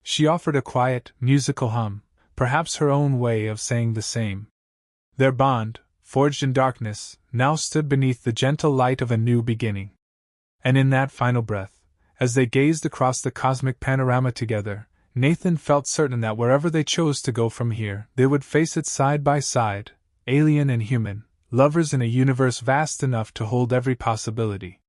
She offered a quiet, musical hum, perhaps her own way of saying the same. Their bond, forged in darkness, now stood beneath the gentle light of a new beginning. And in that final breath, as they gazed across the cosmic panorama together, Nathan felt certain that wherever they chose to go from here, they would face it side by side, alien and human, lovers in a universe vast enough to hold every possibility.